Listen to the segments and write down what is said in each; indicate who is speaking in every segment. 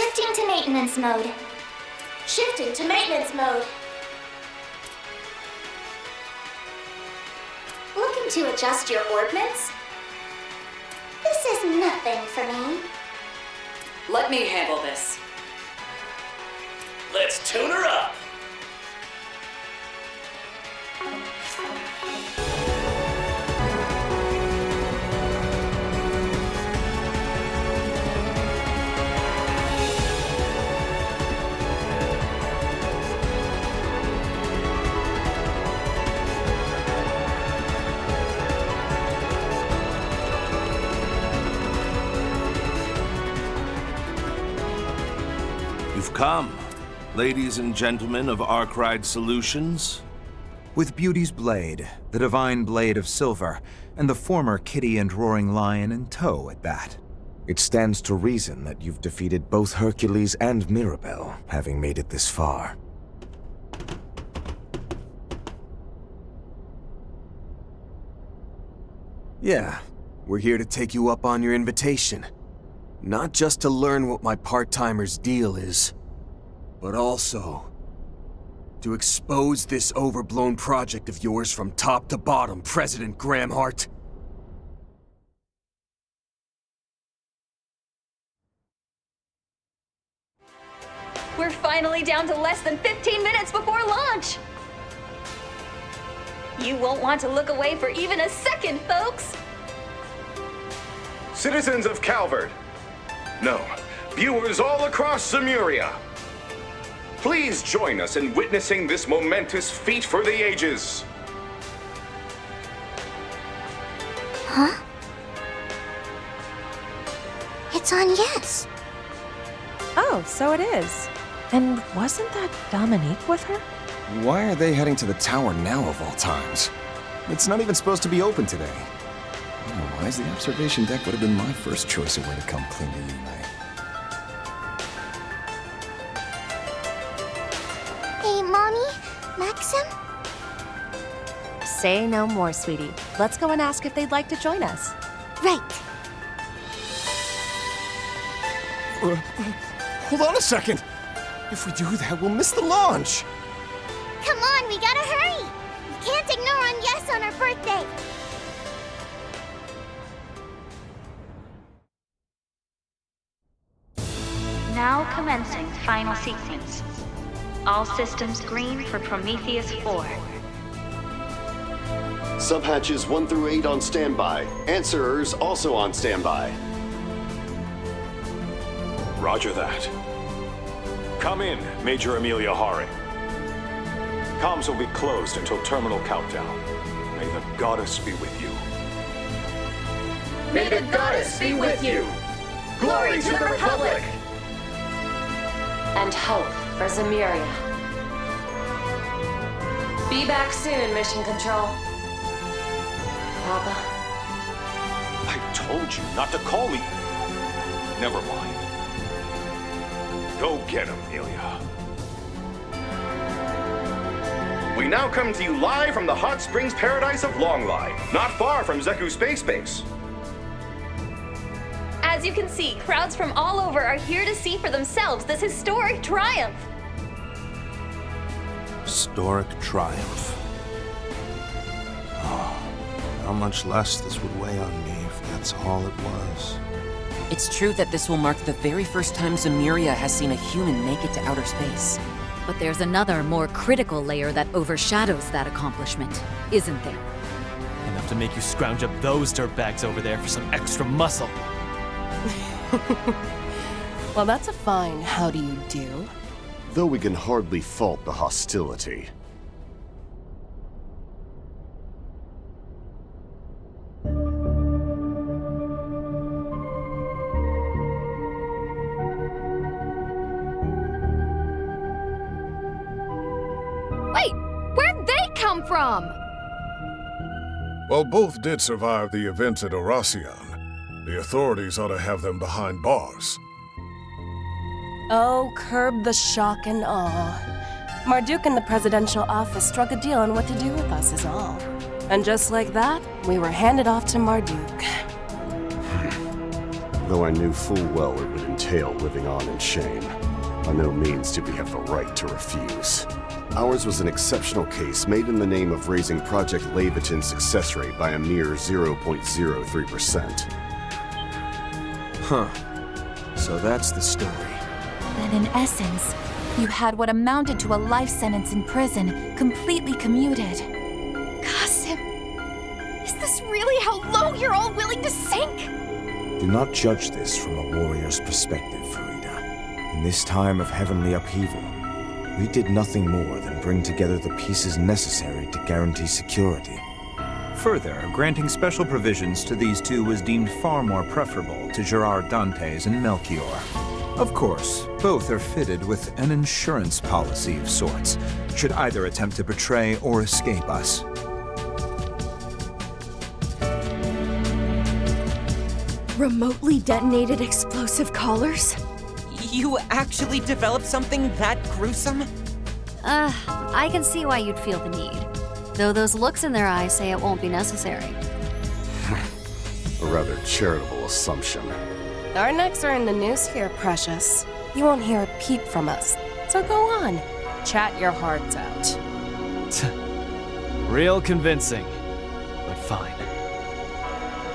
Speaker 1: Shifting to maintenance mode.
Speaker 2: Shifting to maintenance mode.
Speaker 1: Looking to adjust your ordnance? This is nothing for me.
Speaker 3: Let me handle this.
Speaker 4: Let's tune her up!
Speaker 5: You've come, ladies and gentlemen of Arkride Solutions.
Speaker 6: With Beauty's blade, the divine blade of silver, and the former Kitty and Roaring Lion in tow at that.
Speaker 7: It stands to reason that you've defeated both Hercules and Mirabel, having made it this far.
Speaker 8: Yeah, we're here to take you up on your invitation. Not just to learn what my part-timer's deal is, but also to expose this overblown project of yours from top to bottom, President Gramhart.
Speaker 2: We're finally down to less than 15 minutes before launch! You won't want to look away for even a second, folks!
Speaker 9: Citizens of Calvert, no, viewers all across Zemuria, please join us in witnessing this momentous feat for the ages.
Speaker 1: Huh? It's on yes.
Speaker 10: Oh, so it is. And wasn't that Dominique with her?
Speaker 7: Why are they heading to the tower now of all times? It's not even supposed to be open today. Otherwise, the observation deck would have been my first choice of where to come clean to unite.
Speaker 1: Hey, Mommy? Maxim?
Speaker 10: Say no more, sweetie. Let's go and ask if they'd like to join us.
Speaker 1: Right.
Speaker 7: Hold on a second! If we do that, we'll miss the launch!
Speaker 1: Come on, we gotta hurry! We can't ignore on yes on our birthday!
Speaker 11: Now commencing final sequence. All systems green for Prometheus 4.
Speaker 12: Subhatches 1 through 8 on standby. Answerers also on standby.
Speaker 9: Roger that. Come in, Major Amelia Haring. Comms will be closed until terminal countdown. May the goddess be with you.
Speaker 2: May the goddess be with you! Glory to the Republic!
Speaker 13: And hope for Zemuria. Be back soon, Mission Control. Papa?
Speaker 9: I told you not to call me. Never mind. Go get him, Amelia. We now come to you live from the hot springs paradise of Longlide, not far from Zeku Space Base.
Speaker 2: As you can see, crowds from all over are here to see for themselves this historic triumph.
Speaker 5: Historic triumph. Oh, how much less this would weigh on me if that's all it was.
Speaker 3: It's true that this will mark the very first time Zemuria has seen a human make it to outer space.
Speaker 14: But there's another, more critical layer that overshadows that accomplishment, isn't there?
Speaker 4: Enough to make you scrounge up those dirtbags over there for some extra muscle.
Speaker 10: Well, that's a fine how do you do.
Speaker 12: Though we can hardly fault the hostility.
Speaker 14: Wait! Where'd they come from?
Speaker 15: While both did survive the events at Oracion, the authorities ought to have them behind bars.
Speaker 10: Oh, curb the shock and awe. Marduk and the presidential office struck a deal on what to do with us is all. And just like that, we were handed off to Marduk.
Speaker 12: Though I knew full well it would entail tale living on in shame. By no means do we have the right to refuse. Ours was an exceptional case made in the name of raising Project Leviton's success rate by a mere 0.03%.
Speaker 8: Huh. So that's the story.
Speaker 16: Then in essence, you had what amounted to a life sentence in prison, completely commuted.
Speaker 17: Qasim, is this really how low you're all willing to sink?
Speaker 18: Do not judge this from a warrior's perspective, Farida. In this time of heavenly upheaval, we did nothing more than bring together the pieces necessary to guarantee security.
Speaker 6: Further, granting special provisions to these two was deemed far more preferable to Gerard Dantes and Melchior. Of course, both are fitted with an insurance policy of sorts, should either attempt to betray or escape us.
Speaker 17: Remotely detonated explosive collars?
Speaker 3: You actually developed something that gruesome?
Speaker 14: I can see why you'd feel the need. Though those looks in their eyes say it won't be necessary.
Speaker 12: A rather charitable assumption.
Speaker 10: Our necks are in the noose here, Precious. You won't hear a peep from us. So go on. Chat your hearts out.
Speaker 4: Real convincing, but fine.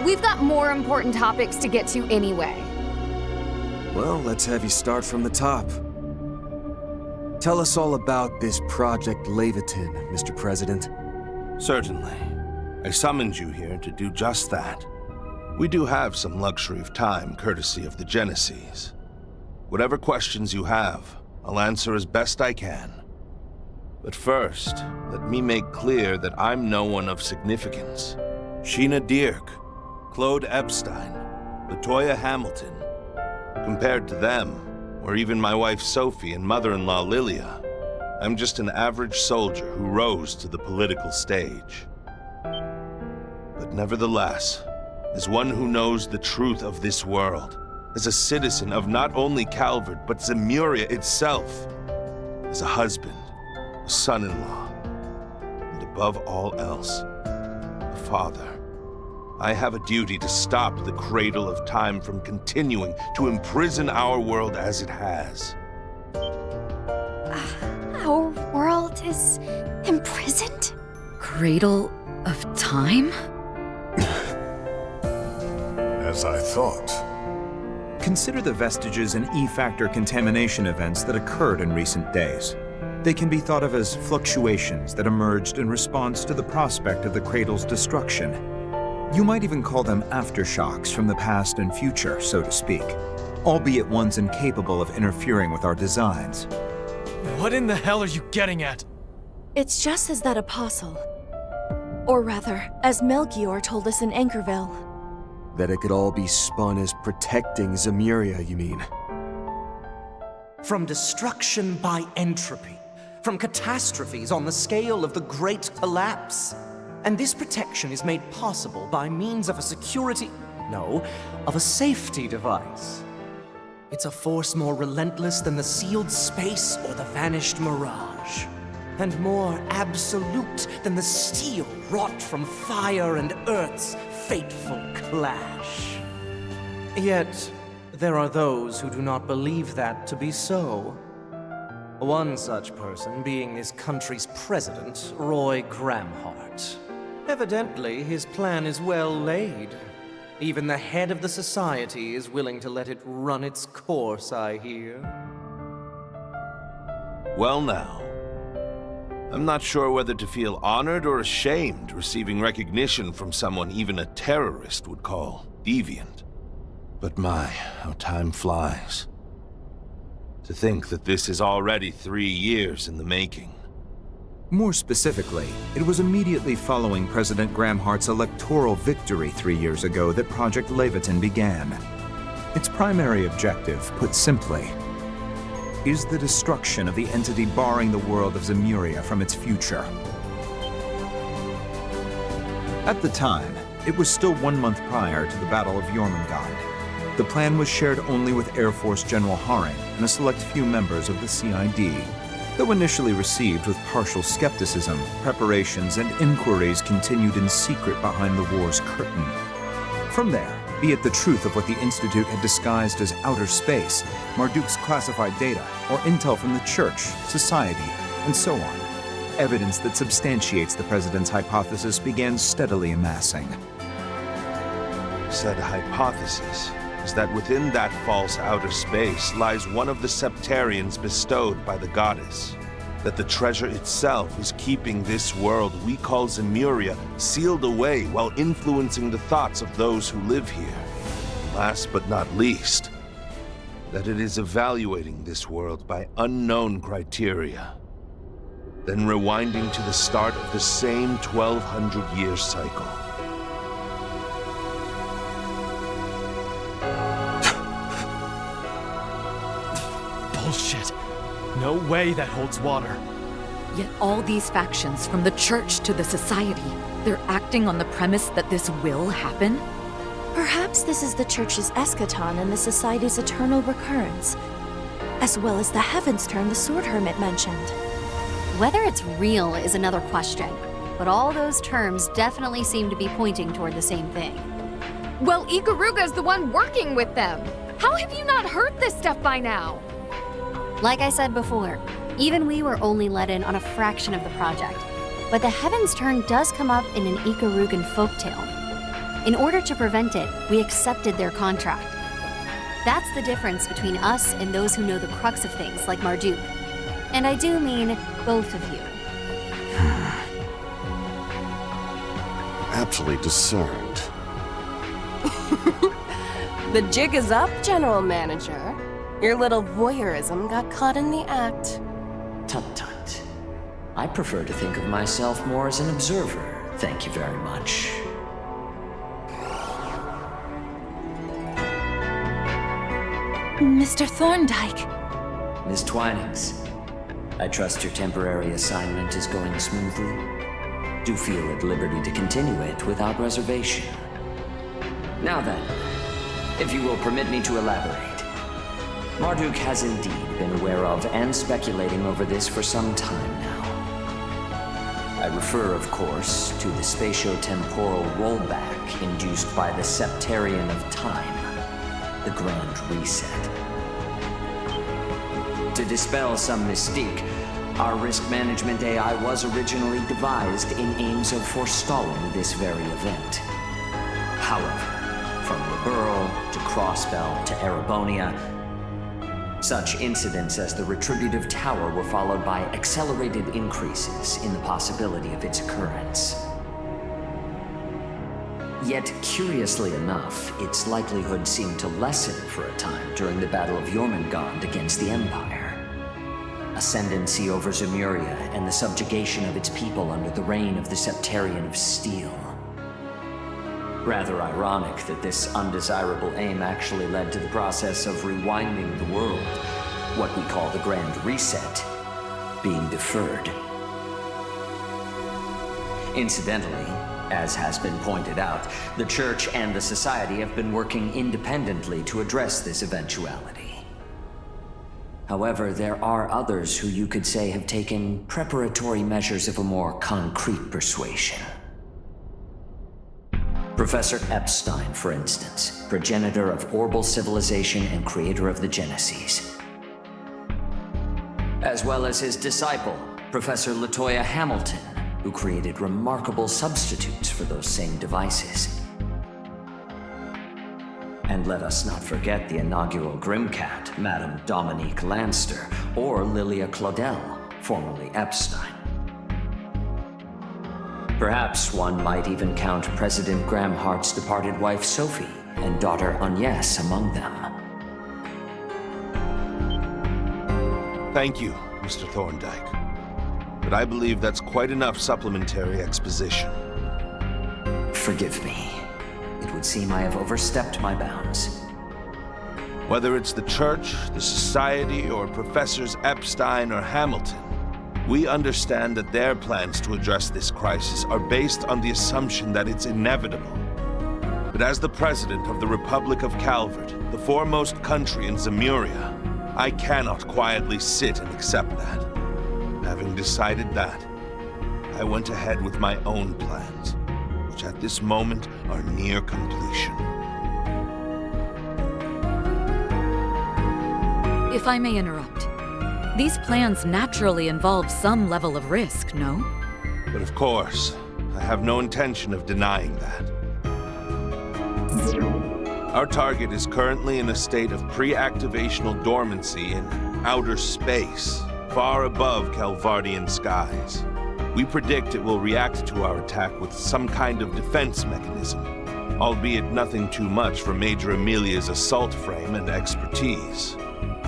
Speaker 2: We've got more important topics to get to anyway.
Speaker 8: Well, let's have you start from the top. Tell us all about this Project Leviton, Mr. President.
Speaker 5: Certainly. I summoned you here to do just that. We do have some luxury of time, courtesy of the Genesees. Whatever questions you have, I'll answer as best I can. But first, let me make clear that I'm no one of significance. Sheena Dierk, Claude Epstein, Latoya Hamilton. Compared to them, or even my wife Sophie and mother-in-law Lilia, I'm just an average soldier who rose to the political stage. But nevertheless, as one who knows the truth of this world, as a citizen of not only Calvert, but Zemuria itself, as a husband, a son-in-law, and above all else, a father, I have a duty to stop the cradle of time from continuing to imprison our world as it has.
Speaker 17: Our world is imprisoned?
Speaker 14: Cradle of time?
Speaker 15: As I thought.
Speaker 6: Consider the vestiges and E-factor contamination events that occurred in recent days. They can be thought of as fluctuations that emerged in response to the prospect of the cradle's destruction. You might even call them aftershocks from the past and future, so to speak, albeit ones incapable of interfering with our designs.
Speaker 4: What in the hell are you getting at?
Speaker 17: It's just as that apostle. Or rather, as Melchior told us in Anchorville.
Speaker 8: That it could all be spun as protecting Zemuria, you mean?
Speaker 19: From destruction by entropy, from catastrophes on the scale of the Great Collapse. And this protection is made possible by means of a of a safety device. It's a force more relentless than the sealed space or the vanished mirage. And more absolute than the steel wrought from fire and earth's fateful clash. Yet, there are those who do not believe that to be so. One such person being this country's president, Roy Gramhart. Evidently, his plan is well laid. Even the head of the society is willing to let it run its course, I hear.
Speaker 5: Well now, I'm not sure whether to feel honored or ashamed receiving recognition from someone even a terrorist would call deviant. But my, how time flies. To think that this is already 3 years in the making.
Speaker 6: More specifically, it was immediately following President Gramhart's electoral victory 3 years ago that Project Leviton began. Its primary objective, put simply, is the destruction of the entity barring the world of Zemuria from its future. At the time, it was still 1 month prior to the Battle of Jormungand. The plan was shared only with Air Force General Haring and a select few members of the CID. Though initially received with partial skepticism, preparations and inquiries continued in secret behind the war's curtain. From there, be it the truth of what the Institute had disguised as outer space, Marduk's classified data, or intel from the Church, society, and so on. Evidence that substantiates the President's hypothesis began steadily amassing.
Speaker 5: Said hypothesis is that within that false outer space lies one of the septarians bestowed by the goddess. That the treasure itself is keeping this world we call Zemuria sealed away while influencing the thoughts of those who live here. Last but not least, that it is evaluating this world by unknown criteria, then rewinding to the start of the same 1200-year cycle.
Speaker 4: Bullshit. No way that holds water.
Speaker 14: Yet all these factions, from the Church to the Society, they're acting on the premise that this will happen?
Speaker 17: Perhaps this is the Church's eschaton and the Society's eternal recurrence, as well as the Heaven's Turn the Sword Hermit mentioned.
Speaker 20: Whether it's real is another question, but all those terms definitely seem to be pointing toward the same thing.
Speaker 21: Well, Ikaruga's the one working with them. How have you not heard this stuff by now?
Speaker 20: Like I said before, even we were only let in on a fraction of the project, but the Heaven's Turn does come up in an Ikarugan folktale. In order to prevent it, we accepted their contract. That's the difference between us and those who know the crux of things like Marduk. And I do mean both of you.
Speaker 12: Aptly discerned.
Speaker 10: The jig is up, General Manager. Your little voyeurism got caught in the act.
Speaker 22: Tut-tut. I prefer to think of myself more as an observer. Thank you very much.
Speaker 16: Mr. Thorndyke.
Speaker 22: Miss Twinings, I trust your temporary assignment is going smoothly. Do feel at liberty to continue it without reservation. Now then, if you will permit me to elaborate. Marduk has indeed been aware of and speculating over this for some time now. I refer, of course, to the spatio-temporal rollback induced by the Septarian of Time, the Grand Reset. To dispel some mystique, our risk management AI was originally devised in aims of forestalling this very event. However, from Liberl to Crossbell to Erebonia, such incidents as the Retributive Tower were followed by accelerated increases in the possibility of its occurrence. Yet, curiously enough, its likelihood seemed to lessen for a time during the Battle of Jormungand against the Empire. Ascendancy over Zemuria and the subjugation of its people under the reign of the Septarian of Steel. Rather ironic that this undesirable aim actually led to the process of rewinding the world, what we call the Grand Reset, being deferred. Incidentally, as has been pointed out, the Church and the Society have been working independently to address this eventuality. However, there are others who you could say have taken preparatory measures of a more concrete persuasion. Professor Epstein, for instance, progenitor of Orbal civilization and creator of the Genesis. As well as his disciple, Professor Latoya Hamilton, who created remarkable substitutes for those same devices. And let us not forget the inaugural Grimcat, Madame Dominique Lanster, or Lilia Claudel, formerly Epstein. Perhaps one might even count President Graham Hart's departed wife Sophie and daughter Agnes among them.
Speaker 5: Thank you, Mr. Thorndyke. But I believe that's quite enough supplementary exposition.
Speaker 22: Forgive me. It would seem I have overstepped my bounds.
Speaker 5: Whether it's the Church, the Society, or Professors Epstein or Hamilton, we understand that their plans to address this crisis are based on the assumption that it's inevitable. But as the President of the Republic of Calvert, the foremost country in Zemuria, I cannot quietly sit and accept that. Having decided that, I went ahead with my own plans, which at this moment are near completion.
Speaker 14: If I may interrupt, these plans naturally involve some level of risk, no?
Speaker 5: But of course, I have no intention of denying that. Our target is currently in a state of pre-activational dormancy in outer space, far above Calvardian skies. We predict it will react to our attack with some kind of defense mechanism, albeit nothing too much for Major Amelia's assault frame and expertise.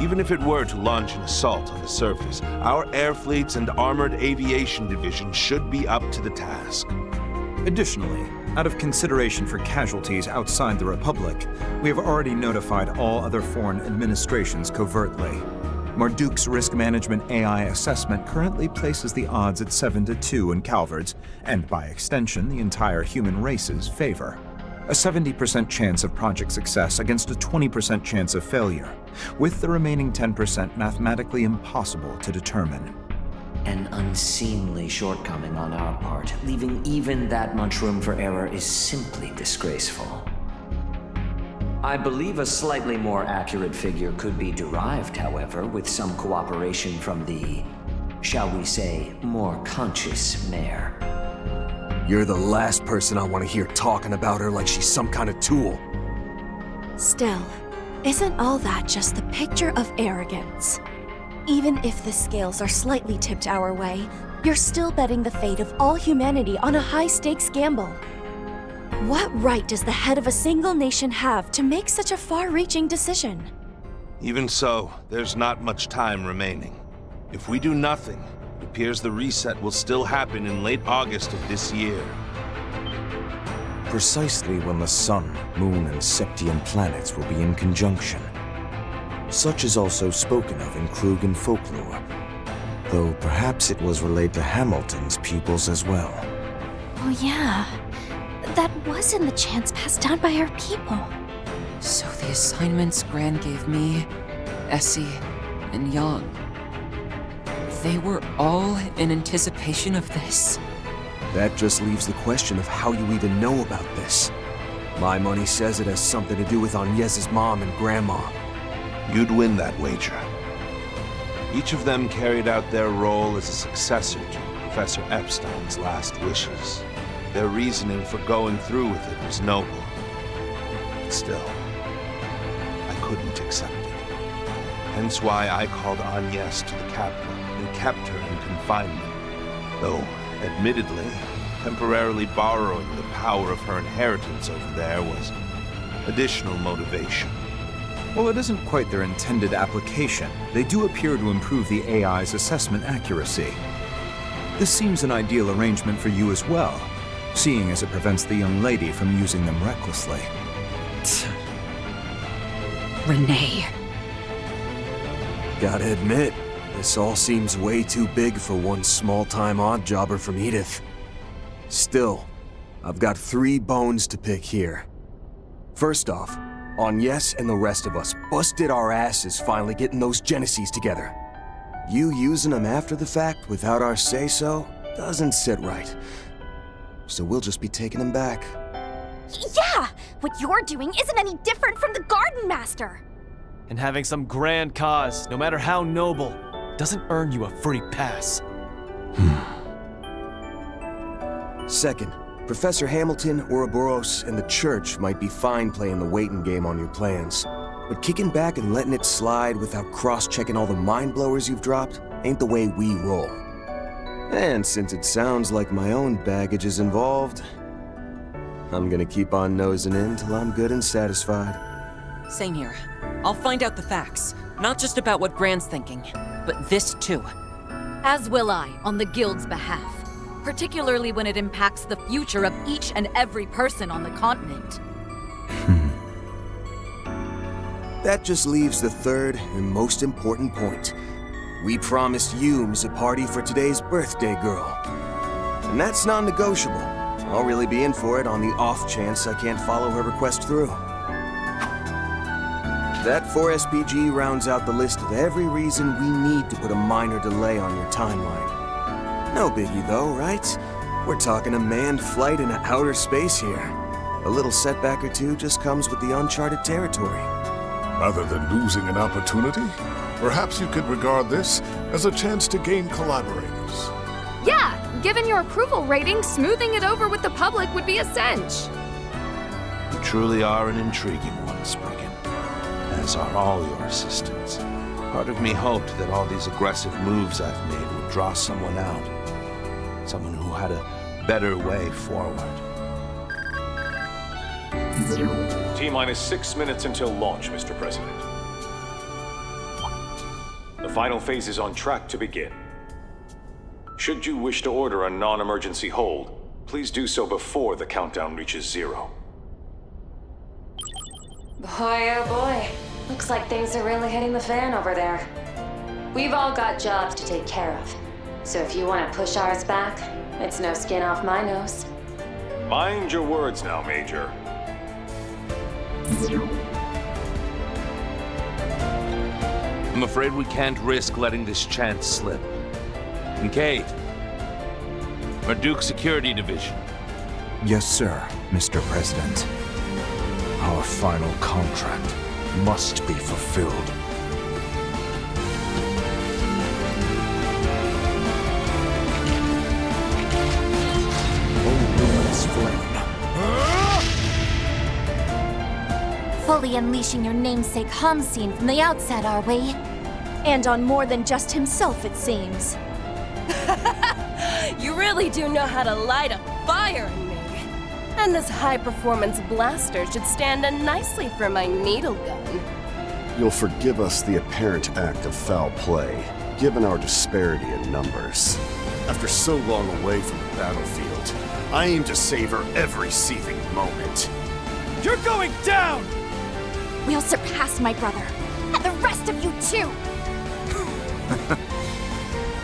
Speaker 5: Even if it were to launch an assault on the surface, our air fleets and armored aviation division should be up to the task.
Speaker 6: Additionally, out of consideration for casualties outside the Republic, we have already notified all other foreign administrations covertly. Marduk's risk management AI assessment currently places the odds at 7-2 in Calvard's, and by extension, the entire human race's favor. A 70% chance of project success against a 20% chance of failure, with the remaining 10% mathematically impossible to determine.
Speaker 22: An unseemly shortcoming on our part, leaving even that much room for error is simply disgraceful. I believe a slightly more accurate figure could be derived, however, with some cooperation from the, shall we say, more conscious mayor.
Speaker 8: You're the last person I want to hear talking about her like she's some kind of tool.
Speaker 17: Still, isn't all that just the picture of arrogance? Even if the scales are slightly tipped our way, you're still betting the fate of all humanity on a high-stakes gamble. What right does the head of a single nation have to make such a far-reaching decision?
Speaker 5: Even so, there's not much time remaining. If we do nothing, it appears the reset will still happen in late August of this year.
Speaker 18: Precisely when the sun, moon, and Septian planets will be in conjunction. Such is also spoken of in Krugan folklore, though perhaps it was relayed to Hamilton's pupils as well.
Speaker 17: Oh yeah, that was in the chants passed down by our people.
Speaker 3: So the assignments Gran gave me, Essie, and Yang, they were all in anticipation of this?
Speaker 8: That just leaves the question of how you even know about this. My money says it has something to do with Agnes's mom and grandma.
Speaker 5: You'd win that wager. Each of them carried out their role as a successor to Professor Epstein's last wishes. Their reasoning for going through with it was noble. But still, I couldn't accept it. Hence why I called Agnes to the capital and kept her in confinement. Though, admittedly, temporarily borrowing the power of her inheritance over there was additional motivation.
Speaker 6: While it isn't quite their intended application, they do appear to improve the AI's assessment accuracy. This seems an ideal arrangement for you as well, seeing as it prevents the young lady from using them recklessly.
Speaker 14: Renee.
Speaker 8: Gotta admit, this all seems way too big for one small-time odd jobber from Edith. Still, I've got 3 bones to pick here. First off, Agnes and the rest of us busted our asses finally getting those Genesis together. You using them after the fact without our say-so doesn't sit right. So we'll just be taking them back.
Speaker 1: Yeah! What you're doing isn't any different from the Garden Master!
Speaker 4: And having some grand cause, no matter how noble, doesn't earn you a free pass.
Speaker 8: Second, Professor Hamilton, Ouroboros, and the Church might be fine playing the waiting game on your plans. But kicking back and letting it slide without cross-checking all the mind-blowers you've dropped ain't the way we roll. And since it sounds like my own baggage is involved, I'm gonna keep on nosing in till I'm good and satisfied.
Speaker 3: Same here. I'll find out the facts. Not just about what Gran's thinking, but this too.
Speaker 14: As will I, on the Guild's behalf. Particularly when it impacts the future of each and every person on the continent.
Speaker 8: That just leaves the third and most important point. We promised Humes a party for today's birthday girl. And that's non-negotiable. I'll really be in for it on the off chance I can't follow her request through. That 4SPG rounds out the list of every reason we need to put a minor delay on your timeline. No biggie though, right? We're talking a manned flight into outer space here. A little setback or two just comes with the uncharted territory.
Speaker 15: Rather than losing an opportunity, Perhaps you could regard this as a chance to gain collaborators.
Speaker 21: Yeah, given your approval rating, smoothing it over with the public would be a cinch.
Speaker 5: You truly are an intriguing one, Spriggan, as are all your assistants. Part of me hoped that all these aggressive moves I've made would draw someone out. Someone who had a better way forward.
Speaker 9: T-minus 6 minutes until launch, Mr. President. The final phase is on track to begin. Should you wish to order a non-emergency hold, please do so before the countdown reaches 0.
Speaker 13: Boy, oh boy. Looks like things are really hitting the fan over there. We've all got jobs to take care of. So if you want to push ours back, it's no skin off my nose.
Speaker 9: Mind your words now, Major.
Speaker 5: I'm afraid we can't risk letting this chance slip. Kincaid, Marduk Security Division.
Speaker 6: Yes, sir, Mr. President. Our final contract must be fulfilled. Oh, luminous flame.
Speaker 1: Fully unleashing your namesake Hamseen from the outset, are we?
Speaker 17: And on more than just himself, it seems.
Speaker 10: You really do know how to light a fire in me. And this high-performance blaster should stand in nicely for my needle gun.
Speaker 12: You'll forgive us the apparent act of foul play, given our disparity in numbers. After so long away from the battlefield, I aim to savor every seething moment.
Speaker 4: You're going down!
Speaker 1: We'll surpass my brother, and the rest of you too!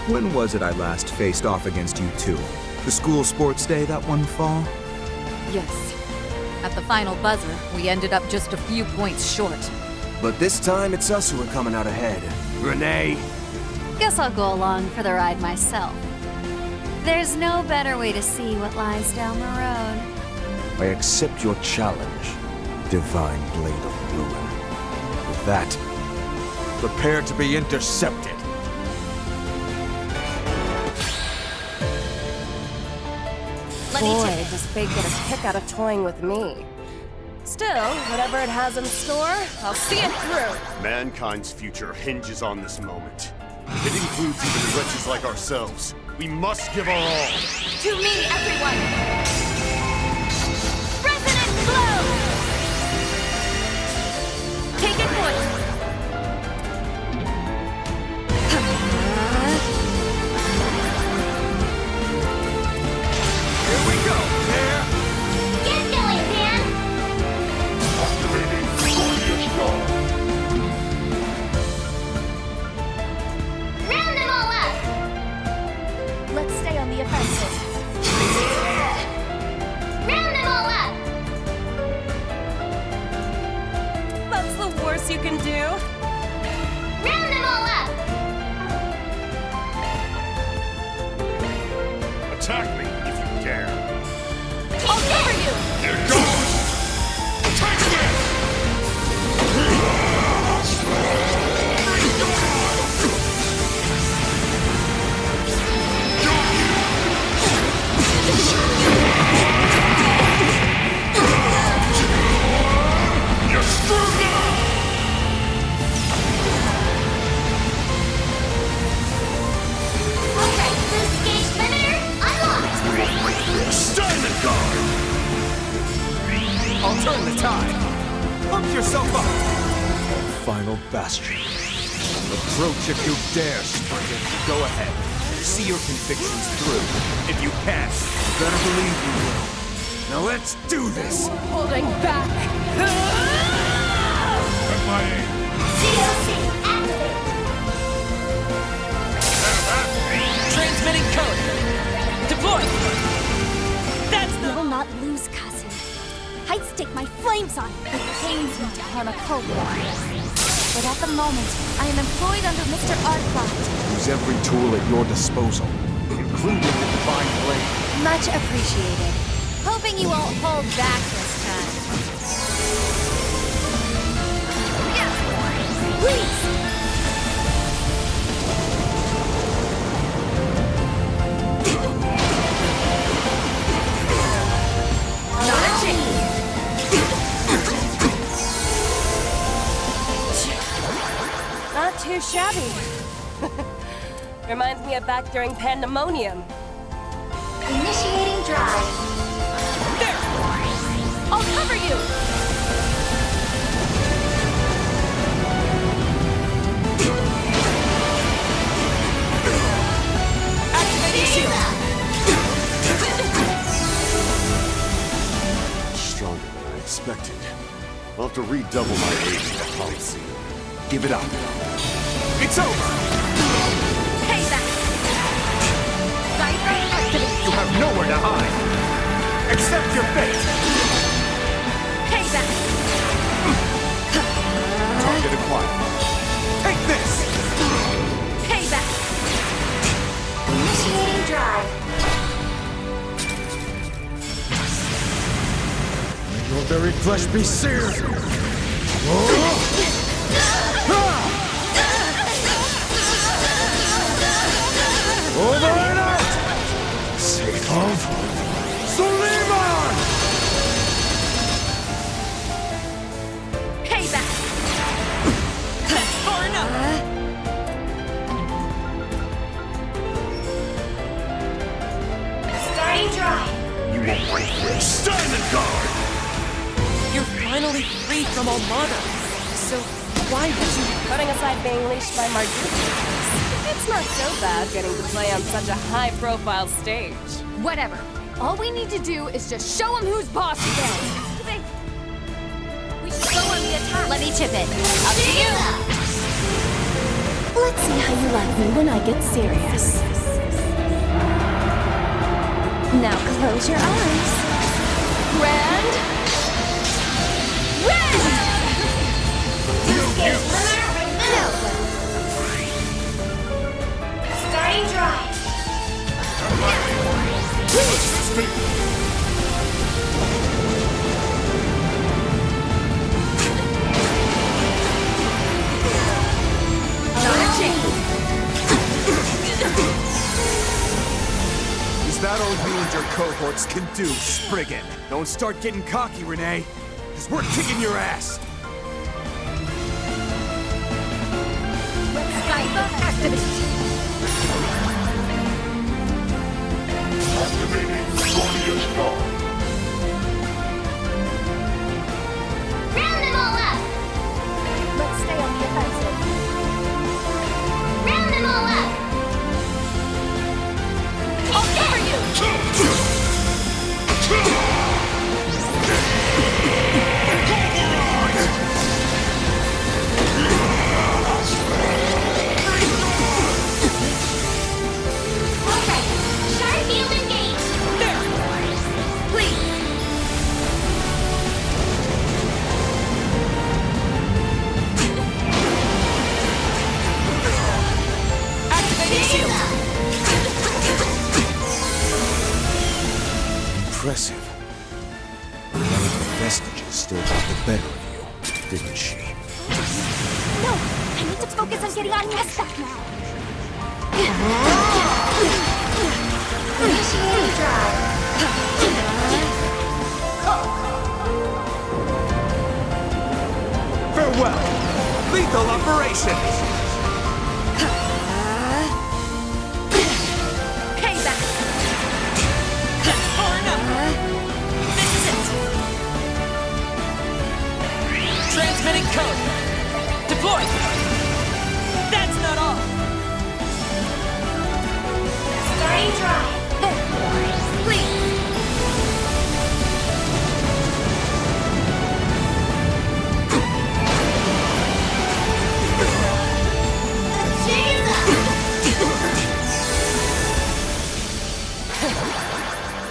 Speaker 6: When was it I last faced off against you two? The school sports day that one fall?
Speaker 14: Yes. At the final buzzer, we ended up just a few points short.
Speaker 8: But this time, it's us who are coming out ahead. Renee?
Speaker 20: Guess I'll go along for the ride myself. There's no better way to see what lies down the road.
Speaker 18: I accept your challenge, Divine Blade of Ruin. With that, prepare to be intercepted.
Speaker 10: Boy, does Fate get a kick out of toying with me. Still, whatever it has in store, I'll see it through.
Speaker 12: Mankind's future hinges on this moment. It includes even wretches like ourselves. We must give our all.
Speaker 1: To me, everyone! Resonant blow! Take it point!
Speaker 8: Here we go, there!
Speaker 1: Get going, Dan!
Speaker 15: Activating Glorious Dawn.
Speaker 1: Round them all up! Let's stay on the offensive. Round them all up!
Speaker 10: That's the worst you can do.
Speaker 1: Round them all up!
Speaker 15: Attack me if you dare.
Speaker 1: I'll cover you!
Speaker 15: Here goes! Take this! You're screwed now!
Speaker 1: Okay, boost gauge limiter unlocked!
Speaker 8: Stand the guard! I'll turn the tide. Pump yourself up!
Speaker 18: Final bastion. Approach if you dare, Spriggan.
Speaker 8: Go ahead. See your convictions through. If you can't, better believe you will. Now let's do this!
Speaker 10: Holding back.
Speaker 15: At my aim.
Speaker 1: DLC activated!
Speaker 3: Transmitting code. Deploy.
Speaker 1: You will not lose, cousin. I'd stake my flames on it. It pains me to harm a cohort. But at the moment, I am employed under Mr. Arclight.
Speaker 18: Use every tool at your disposal, including the Divine Blade.
Speaker 20: Much appreciated. Hoping you won't hold back this time.
Speaker 1: Please!
Speaker 10: too shabby. Reminds me of back during Pandemonium.
Speaker 1: Initiating drive.
Speaker 14: There! I'll cover you! Activating shield!
Speaker 12: Stronger than I expected. I'll have to redouble my aid to the policy.
Speaker 6: Give it up. It's over!
Speaker 14: Payback! Cypher activate!
Speaker 6: You have nowhere to hide! Accept your fate!
Speaker 14: Payback!
Speaker 6: Target acquired. Take this!
Speaker 14: Payback!
Speaker 1: Initiating drive.
Speaker 18: May your very flesh be seared! Over and out! Safe of Suleiman!
Speaker 14: Payback! That's far enough!
Speaker 1: Starting drive.
Speaker 12: You won't break this. Diamond Guard!
Speaker 3: You're finally free from Almada. So why would you...
Speaker 10: Putting aside being leashed by Marduk, it's not so bad getting to play on such a high-profile stage.
Speaker 21: Whatever. All we need to do is just show him who's boss again.
Speaker 1: We should go on the attack.
Speaker 14: Let me chip in. Up to you!
Speaker 17: Let's see how you like me when I get serious. Now close your eyes.
Speaker 21: Grand!
Speaker 1: Starting drive.
Speaker 6: Is that all you and your cohorts can do, Spriggan? Don't start getting cocky, Renee, because we're kicking your ass.
Speaker 14: Cypher activate!
Speaker 1: Round them all up. Let's stay on the offensive. Round them all up.
Speaker 14: I'll cover you!
Speaker 1: Okay. Sharp field engaged.
Speaker 14: There! Please! Activating shield!
Speaker 18: Impressive. One of the vestiges still got the better of you, didn't she?
Speaker 1: No, I need to focus on getting our nest back now. Initiating drive.
Speaker 6: Farewell! Lethal operation!
Speaker 14: Payback! That's far enough! This is it! Transmitting code! Deploy! That's not all!
Speaker 1: Starting drive.
Speaker 14: Please!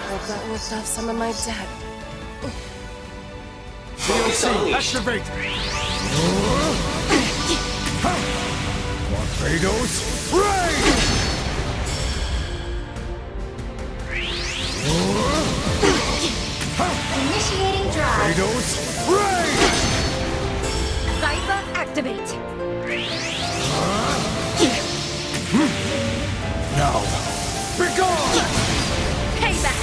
Speaker 10: Hope that worked off some of my debt.
Speaker 18: DLC, activate! Torpedoes, rain!
Speaker 1: Initiating drive.
Speaker 18: Torpedoes, rain!
Speaker 14: Cypher activate!
Speaker 18: Now, be gone!
Speaker 14: Payback!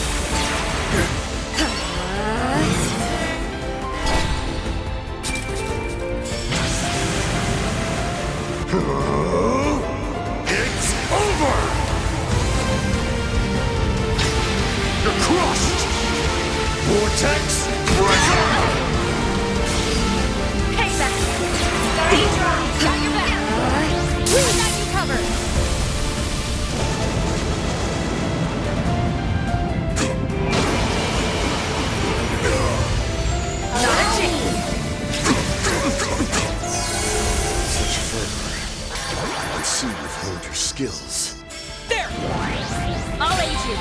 Speaker 8: skills.
Speaker 14: There! I'll aid you.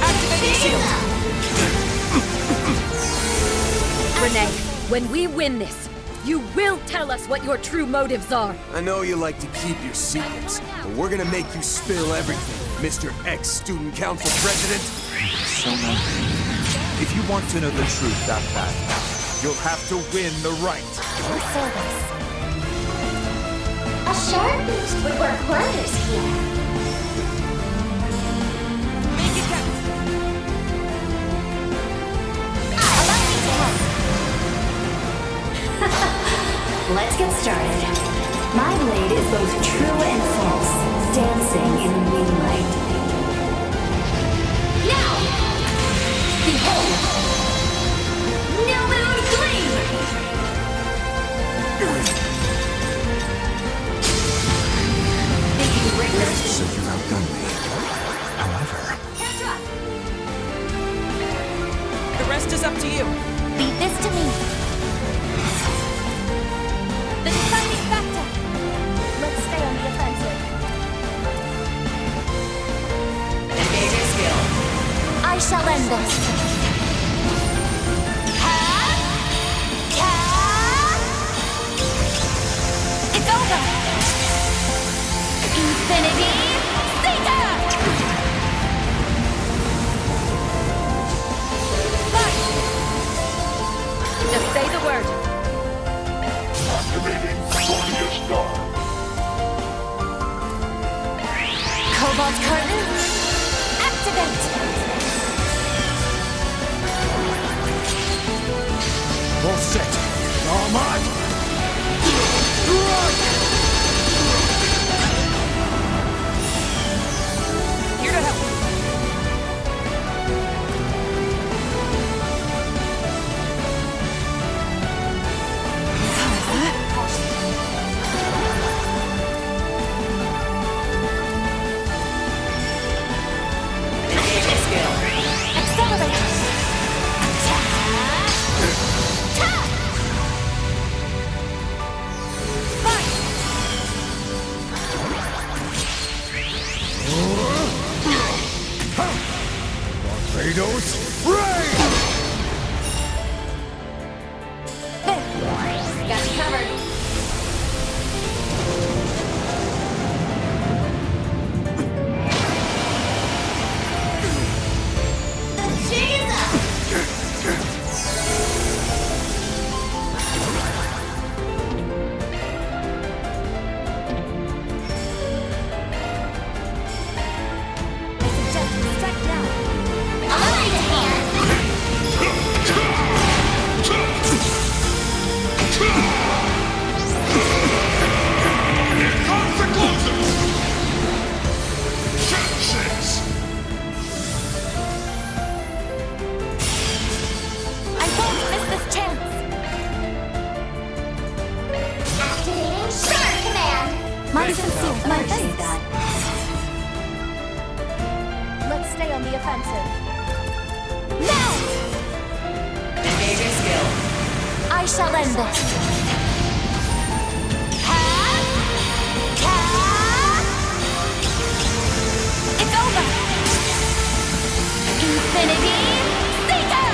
Speaker 14: Activating shield! Renee, when we win this, you will tell us what your true motives are.
Speaker 8: I know you like to keep your secrets, but we're gonna make you spill everything, Mr. Ex-Student Council President.
Speaker 6: So if you want to know the truth that bad, you'll have to win the right.
Speaker 1: Your service.
Speaker 13: A sharp boost would work wonders here.
Speaker 1: Make it count. Allow me to help.
Speaker 7: Let's get started. My blade is both true and false, dancing in the moonlight.
Speaker 1: Now! Behold! New moon gleam!
Speaker 6: So you've outdone me. However,
Speaker 14: The rest is up to you.
Speaker 1: Leave this to me. The deciding factor. Let's stay on the offensive.
Speaker 22: Engage your skill.
Speaker 1: I shall end this. It's over! Infinity Seeker!
Speaker 14: Just say the word.
Speaker 1: Cobalt Curtain, activate!
Speaker 15: All set. Armad!
Speaker 14: Here to help.
Speaker 22: Engage your skill.
Speaker 1: Accelerate!
Speaker 15: Barbados, rain!
Speaker 1: Got you covered. My sincere thanks. Let's stay on the offensive. Now!
Speaker 22: Engage your skill.
Speaker 1: I shall end this. It's over! Infinity Seeker!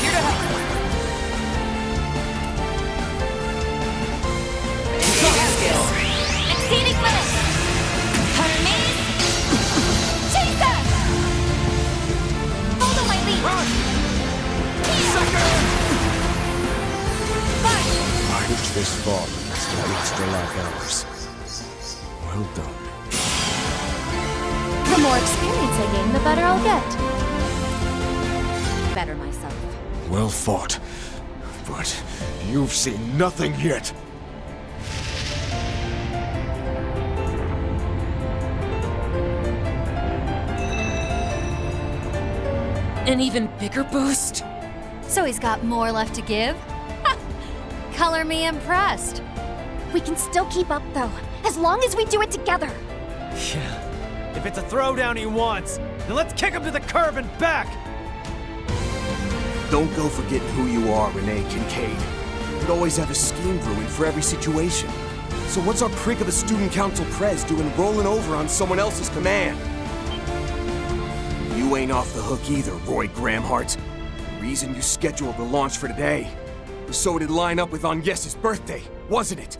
Speaker 14: Here to help.
Speaker 22: Engage your skill.
Speaker 1: Exceeding limits! Hermes! Chaser! Follow my lead!
Speaker 18: I pushed this far against an extra like ours. Well done.
Speaker 1: The more experience I gain, the better I'll get.
Speaker 14: Better myself.
Speaker 18: Well fought. But you've seen nothing yet.
Speaker 3: An even bigger boost?
Speaker 20: So he's got more left to give? Ha! Color me impressed.
Speaker 1: We can still keep up, though, as long as we do it together.
Speaker 4: Yeah. If If it's a throwdown he wants, then let's kick him to the curb and back!
Speaker 8: Don't go forgetting who you are, Renee Kincaid. You always have a scheme brewing for every situation. So what's our prick of a student council pres doing rolling over on someone else's command? You ain't off the hook either, Roy Gramhart. The reason you scheduled the launch for today was so it'd line up with Agnes's birthday, wasn't it?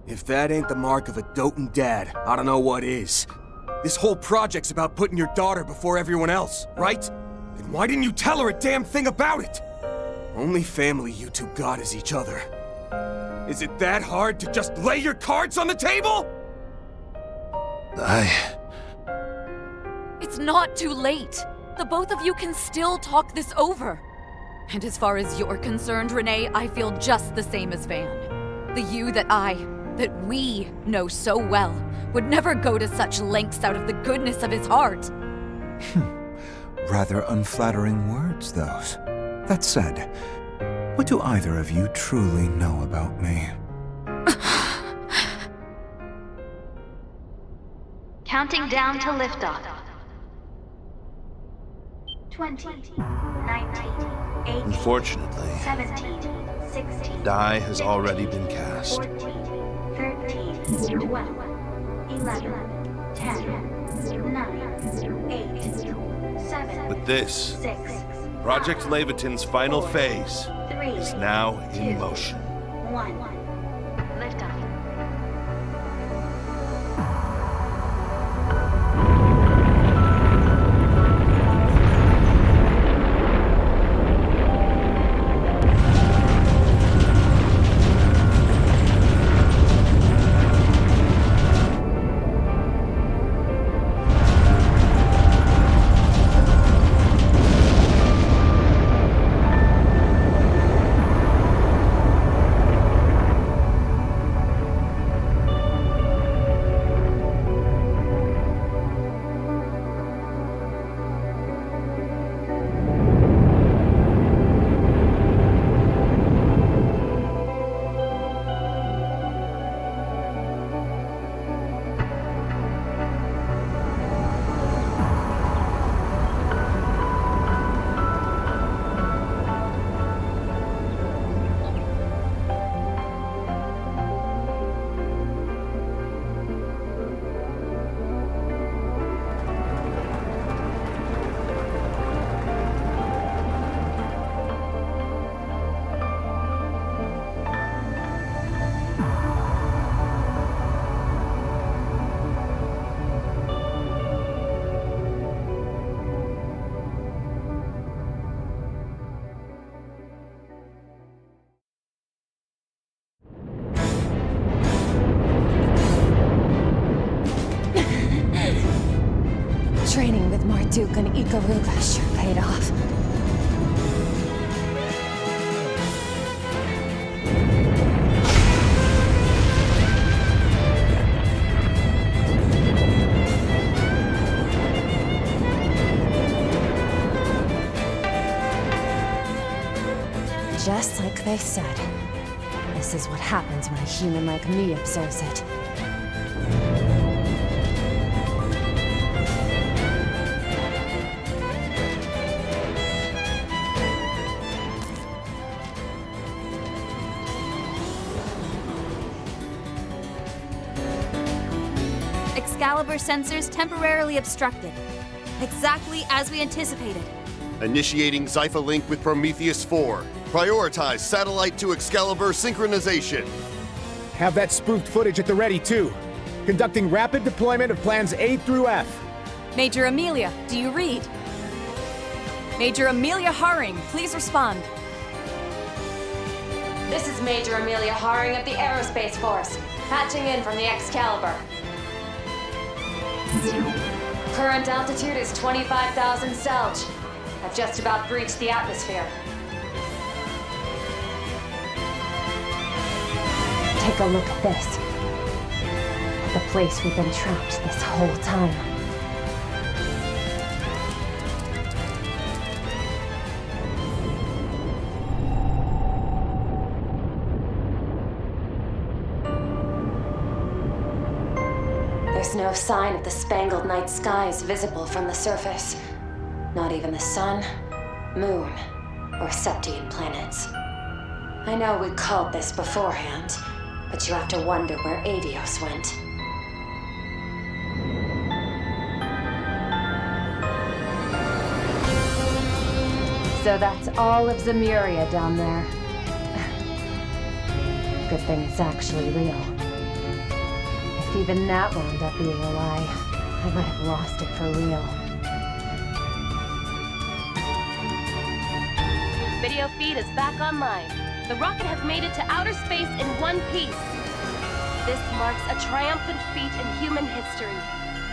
Speaker 8: If that ain't the mark of a doting dad, I don't know what is. This whole project's about putting your daughter before everyone else, right? Then why didn't you tell her a damn thing about it? Only family you two got is each other. Is it that hard to just lay your cards on the table?
Speaker 14: It's not too late. The both of you can still talk this over. And as far as you're concerned, Renee, I feel just the same as Van. The you that we know so well would never go to such lengths out of the goodness of his heart.
Speaker 6: Rather unflattering words, those. That said, what do either of you truly know about me?
Speaker 7: Counting down to liftoff. 20, 19, 18,
Speaker 5: Unfortunately,
Speaker 7: 17, 16,
Speaker 5: die has already been cast.
Speaker 7: 14, 13, 12, 11, 10, 9, 8, 7,
Speaker 5: With this,
Speaker 7: 6,
Speaker 5: Project Levitin's final phase
Speaker 7: 3,
Speaker 5: is now in
Speaker 7: 2,
Speaker 5: motion.
Speaker 7: 1. Liftoff.
Speaker 1: Training with Marduk and Ikaruga sure paid off. Just like they said, this is what happens when a human like me observes it.
Speaker 2: Excalibur sensors temporarily obstructed. Exactly as we anticipated.
Speaker 12: Initiating Zypha link with Prometheus 4. Prioritize satellite to Excalibur synchronization.
Speaker 11: Have that spoofed footage at the ready, too. Conducting rapid deployment of plans A through F.
Speaker 10: Major Amelia, do you read? Major Amelia Haring, please respond.
Speaker 13: This is Major Amelia Haring of the Aerospace Force, patching in from the Excalibur. Current altitude is 25,000 Selge. I've just about breached the atmosphere.
Speaker 1: Take a look at this. The place we've been trapped this whole time.
Speaker 13: no sign of the spangled night skies visible from the surface. Not even the sun, moon, or Septian planets. I know we called this beforehand, but you have to wonder where Avios went. So that's all of Zemuria down there. Good thing it's actually real. If even that wound up being a lie, I might have lost it for real.
Speaker 16: Video feed is back online. The rocket has made it to outer space in one piece. This marks a triumphant feat in human history.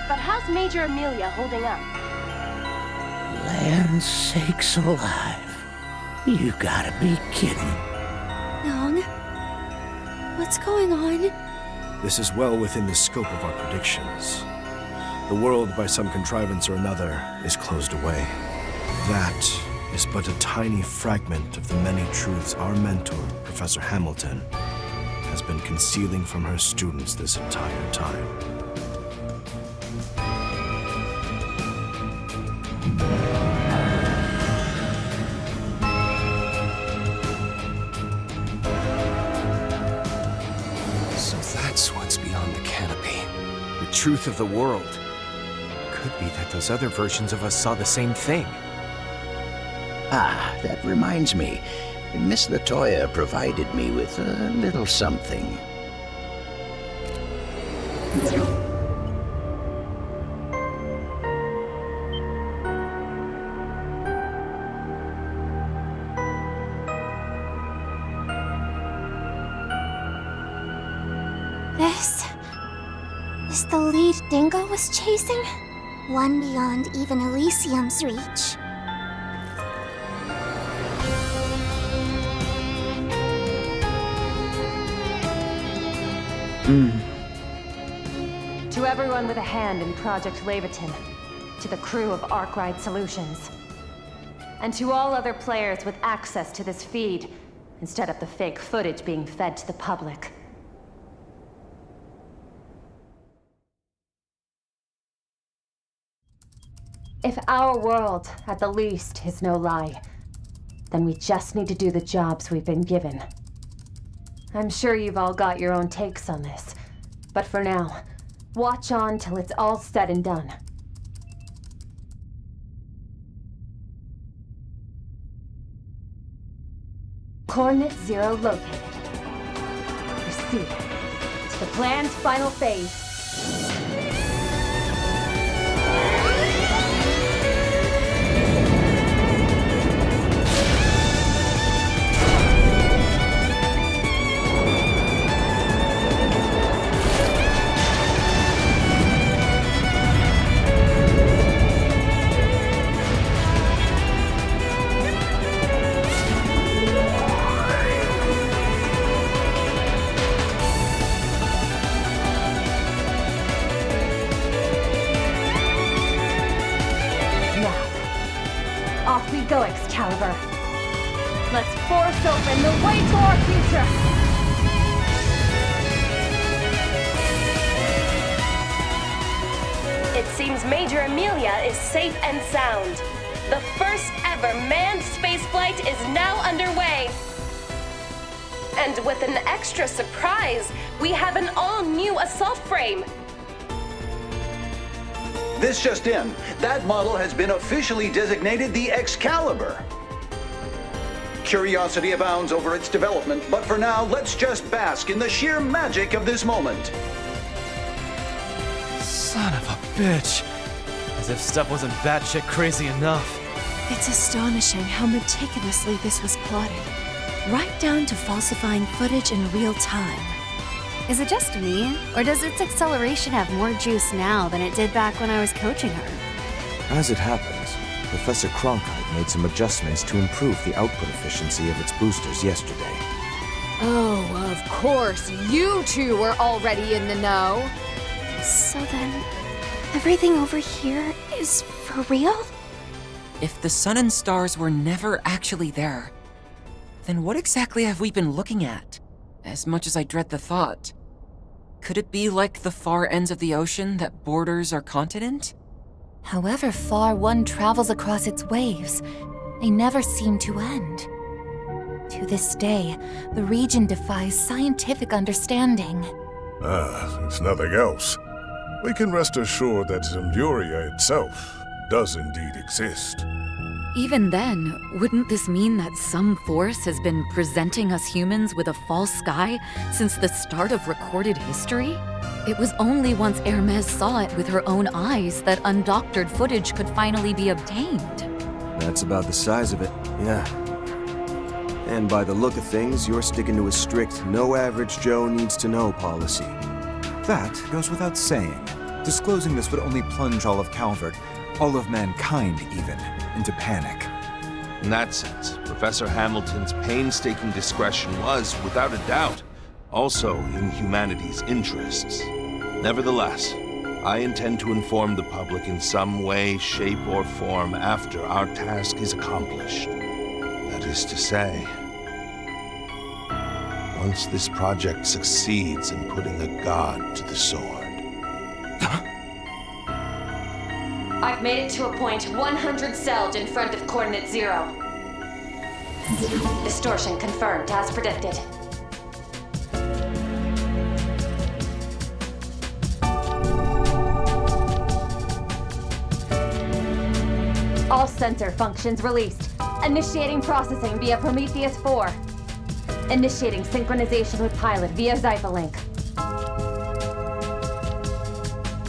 Speaker 16: But how's Major Amelia holding up?
Speaker 19: Land sakes alive. You gotta be kidding.
Speaker 17: Young? What's going on?
Speaker 23: This is well within the scope of our predictions. The world, by some contrivance or another, is closed away. That is but a tiny fragment of the many truths our mentor, Professor Hamilton, has been concealing from her students this entire time.
Speaker 18: So that's what's beyond the canopy. The truth of the world. Could be that those other versions of us saw the same thing.
Speaker 19: Ah, that reminds me. Miss Latoya provided me with a little something.
Speaker 1: This is the lead Dingo was chasing? One beyond even Elysium's reach.
Speaker 13: To everyone with a hand in Project Leviathan, to the crew of Arkwright Solutions, and to all other players with access to this feed, instead of the fake footage being fed to the public. If our world, at the least, is no lie, then we just need to do the jobs we've been given. I'm sure you've all got your own takes on this, but for now, watch on till it's all said and done. Coordinate 0 located. Proceed to the plan's final phase. Off we go, Excalibur. Let's force open the way to our future!
Speaker 16: It seems Major Amelia is safe and sound. The first ever manned spaceflight is now underway. And with an extra surprise, we have an all-new assault frame.
Speaker 24: This just in, that model has been officially designated the Excalibur. Curiosity abounds over its development, but for now, let's just bask in the sheer magic of this moment.
Speaker 4: Son of a bitch. As if stuff wasn't batshit crazy enough.
Speaker 17: It's astonishing how meticulously this was plotted. Right down to falsifying footage in real time.
Speaker 20: Is it just me, or does its acceleration have more juice now than it did back when I was coaching her?
Speaker 18: As it happens, Professor Cronkite made some adjustments to improve the output efficiency of its boosters yesterday.
Speaker 21: Oh, of course, you two were already in the know.
Speaker 17: So then, everything over here is for real?
Speaker 3: If the sun and stars were never actually there, then what exactly have we been looking at? As much as I dread the thought, Could it be like the far ends of the ocean that borders our continent?
Speaker 2: However far one travels across its waves, they never seem to end. To this day, the region defies scientific understanding.
Speaker 8: If nothing else, we can rest assured that Zemburia itself does indeed exist.
Speaker 14: Even then, wouldn't this mean that some force has been presenting us humans with a false sky since the start of recorded history? It was only once Hermes saw it with her own eyes that undoctored footage could finally be obtained.
Speaker 18: That's about the size of it, yeah. And by the look of things, you're sticking to a strict no average Joe needs to know policy.
Speaker 6: That goes without saying. Disclosing this would only plunge all of Calvert, all of mankind even, into panic.
Speaker 5: In that sense, Professor Hamilton's painstaking discretion was, without a doubt, also in humanity's interests. Nevertheless, I intend to inform the public in some way, shape, or form after our task is accomplished. That is to say, once this project succeeds in putting a god to the sword.
Speaker 13: I've made it to a point 100 celled in front of coordinate 0. Distortion confirmed as predicted. All sensor functions released. Initiating processing via Prometheus 4. Initiating synchronization with pilot via Zyphalink.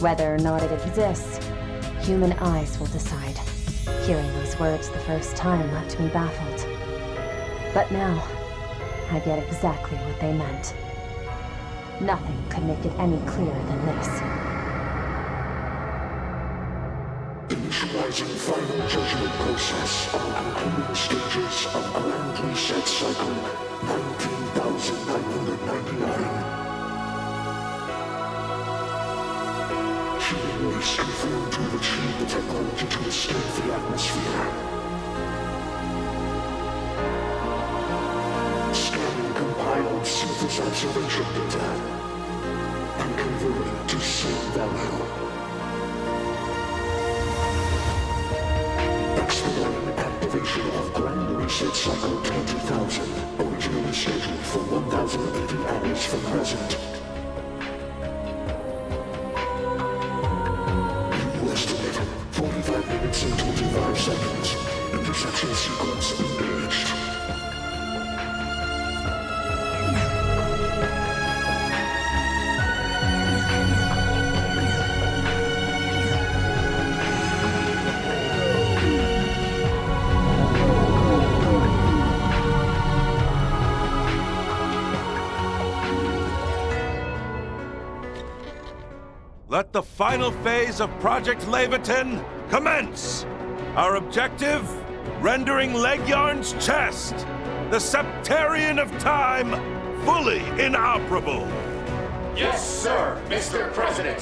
Speaker 13: Whether or not it exists, human eyes will decide. Hearing those words the first time left me baffled. But now, I get exactly what they meant. Nothing could make it any clearer than this.
Speaker 9: Initializing final judgment process on concluding stages of Grand Reset Cycle 19,999. Human race confirmed to have achieved the technology to escape the atmosphere. Scanning compiled surface observation data and converting to scene value. Expediting activation of Grand Reset Cycle 20,000, originally scheduled for 1,080 hours from present. You estimate 45 minutes and 25 seconds. Intersection sequence engaged.
Speaker 5: Let the final phase of Project Leviathan commence! Our objective? Rendering Leguiarn's chest, the Septarian of Time, fully inoperable!
Speaker 9: Yes, sir, Mr. President!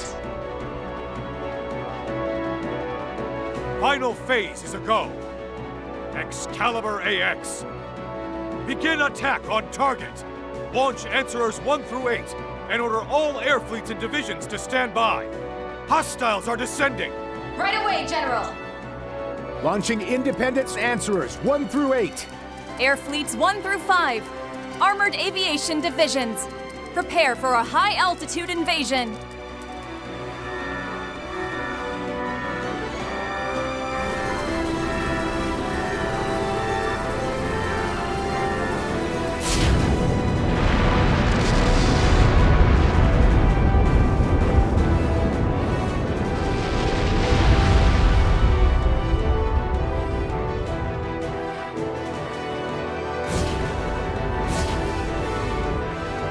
Speaker 15: Final phase is a go. Excalibur AX. Begin attack on target. Launch Answerers 1 through 8. And order all air fleets and divisions to stand by. Hostiles are descending.
Speaker 13: Right away, General!
Speaker 11: Launching Independence Answerers 1 through 8.
Speaker 2: Air fleets 1 through 5. Armored aviation divisions. Prepare for a high-altitude invasion.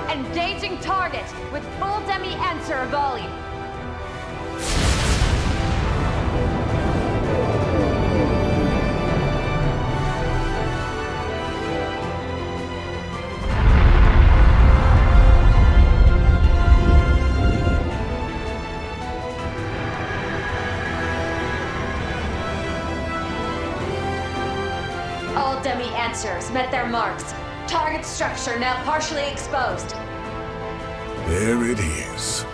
Speaker 13: Engaging target with full demi-answer volume. All demi-answers met their marks. Target structure now partially exposed.
Speaker 8: There it is.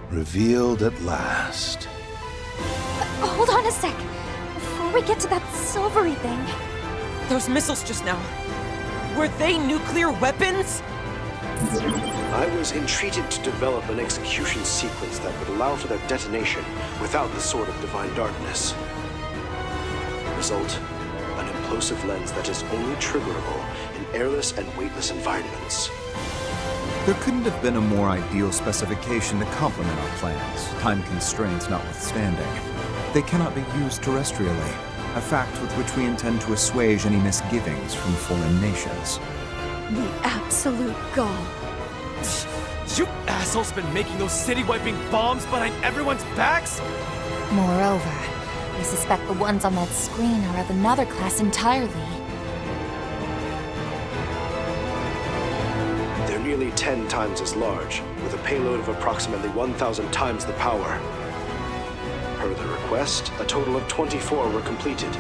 Speaker 5: Revealed at last.
Speaker 1: Hold on a sec. Before we get to that silvery thing.
Speaker 3: Those missiles just now. Were they nuclear weapons?
Speaker 23: I was entreated to develop an execution sequence that would allow for their detonation without the Sword of Divine Darkness. Result, an implosive lens that is only triggerable in airless and weightless environments.
Speaker 6: There couldn't have been a more ideal specification to complement our plans, time constraints notwithstanding. They cannot be used terrestrially, a fact with which we intend to assuage any misgivings from foreign nations.
Speaker 17: The absolute gall.
Speaker 4: You assholes been making those city-wiping bombs behind everyone's backs?
Speaker 2: Moreover, I suspect the ones on that screen are of another class entirely.
Speaker 23: They're nearly 10 times as large, with a payload of approximately 1,000 times the power. Per the request, a total of 24 were completed,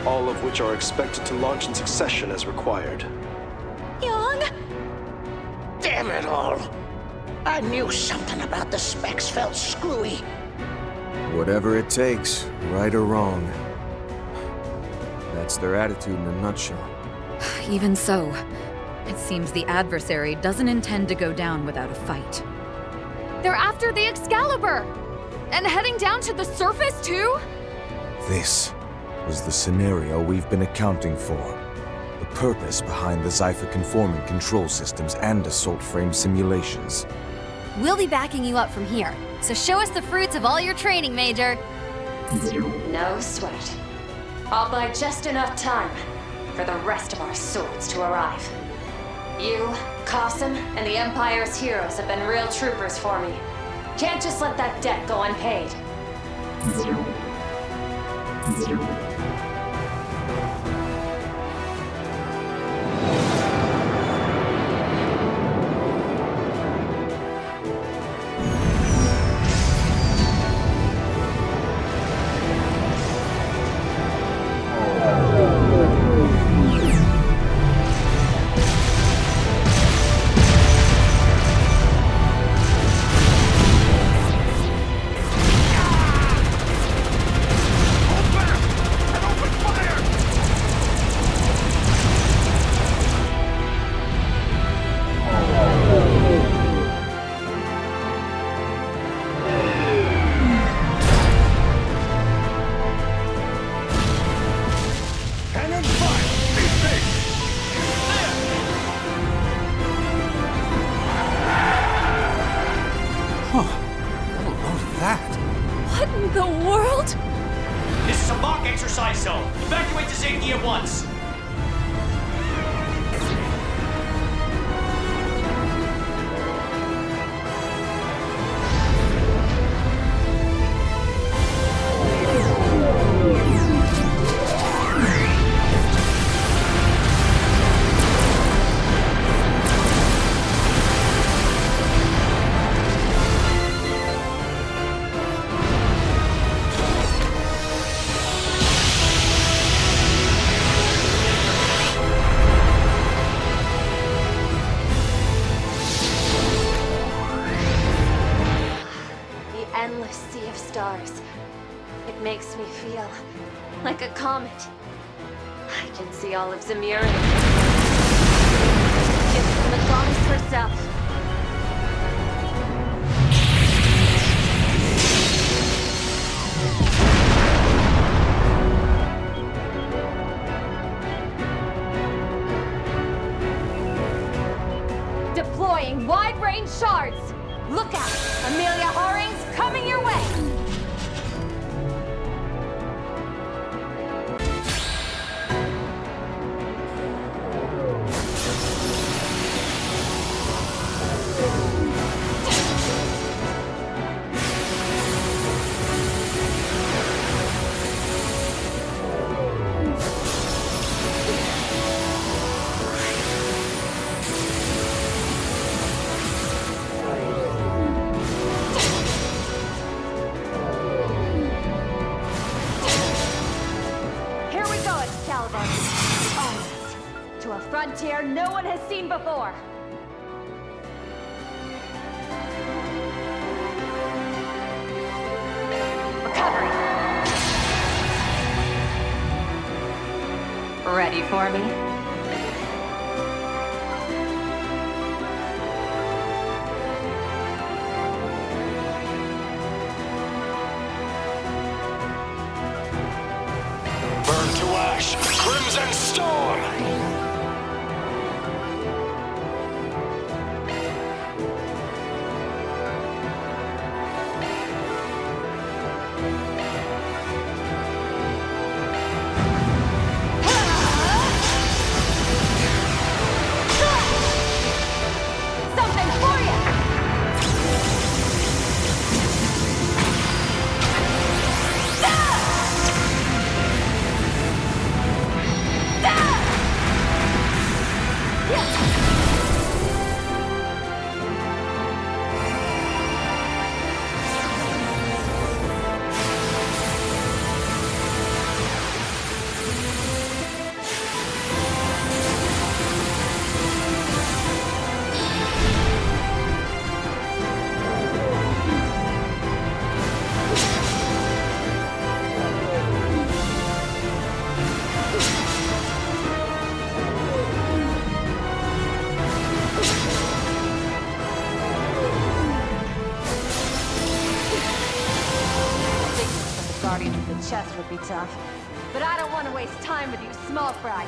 Speaker 23: all of which are expected to launch in succession as required.
Speaker 1: Young?
Speaker 19: Damn it all! I knew something about the specs felt screwy.
Speaker 18: Whatever it takes, right or wrong. That's their attitude in a nutshell.
Speaker 14: Even so, it seems the adversary doesn't intend to go down without a fight.
Speaker 21: They're after the Excalibur! And heading down to the surface, too?
Speaker 18: This was the scenario we've been accounting for. The purpose behind the Zypher-conforming control systems and assault frame simulations.
Speaker 20: We'll be backing you up from here, so show us the fruits of all your training, Major.
Speaker 13: No sweat. I'll buy just enough time for the rest of our swords to arrive. You, Qasim, and the Empire's heroes have been real troopers for me. Can't just let that debt go unpaid.
Speaker 21: What in the world?
Speaker 7: This is a mock exercise zone. Evacuate to safety at once.
Speaker 13: Endless sea of stars. It makes me feel like a comet. I can see all of Zemuria. Gift from the goddess herself. Deploying wide-range shards. Look out! Amelia Horing's coming your way! To a frontier no one has seen before. Recovery. Ready for me?
Speaker 9: Burn to ash, Crimson Storm!
Speaker 13: Something for you! Guardian of the chest would be tough. But I don't want to waste time with you, small fry.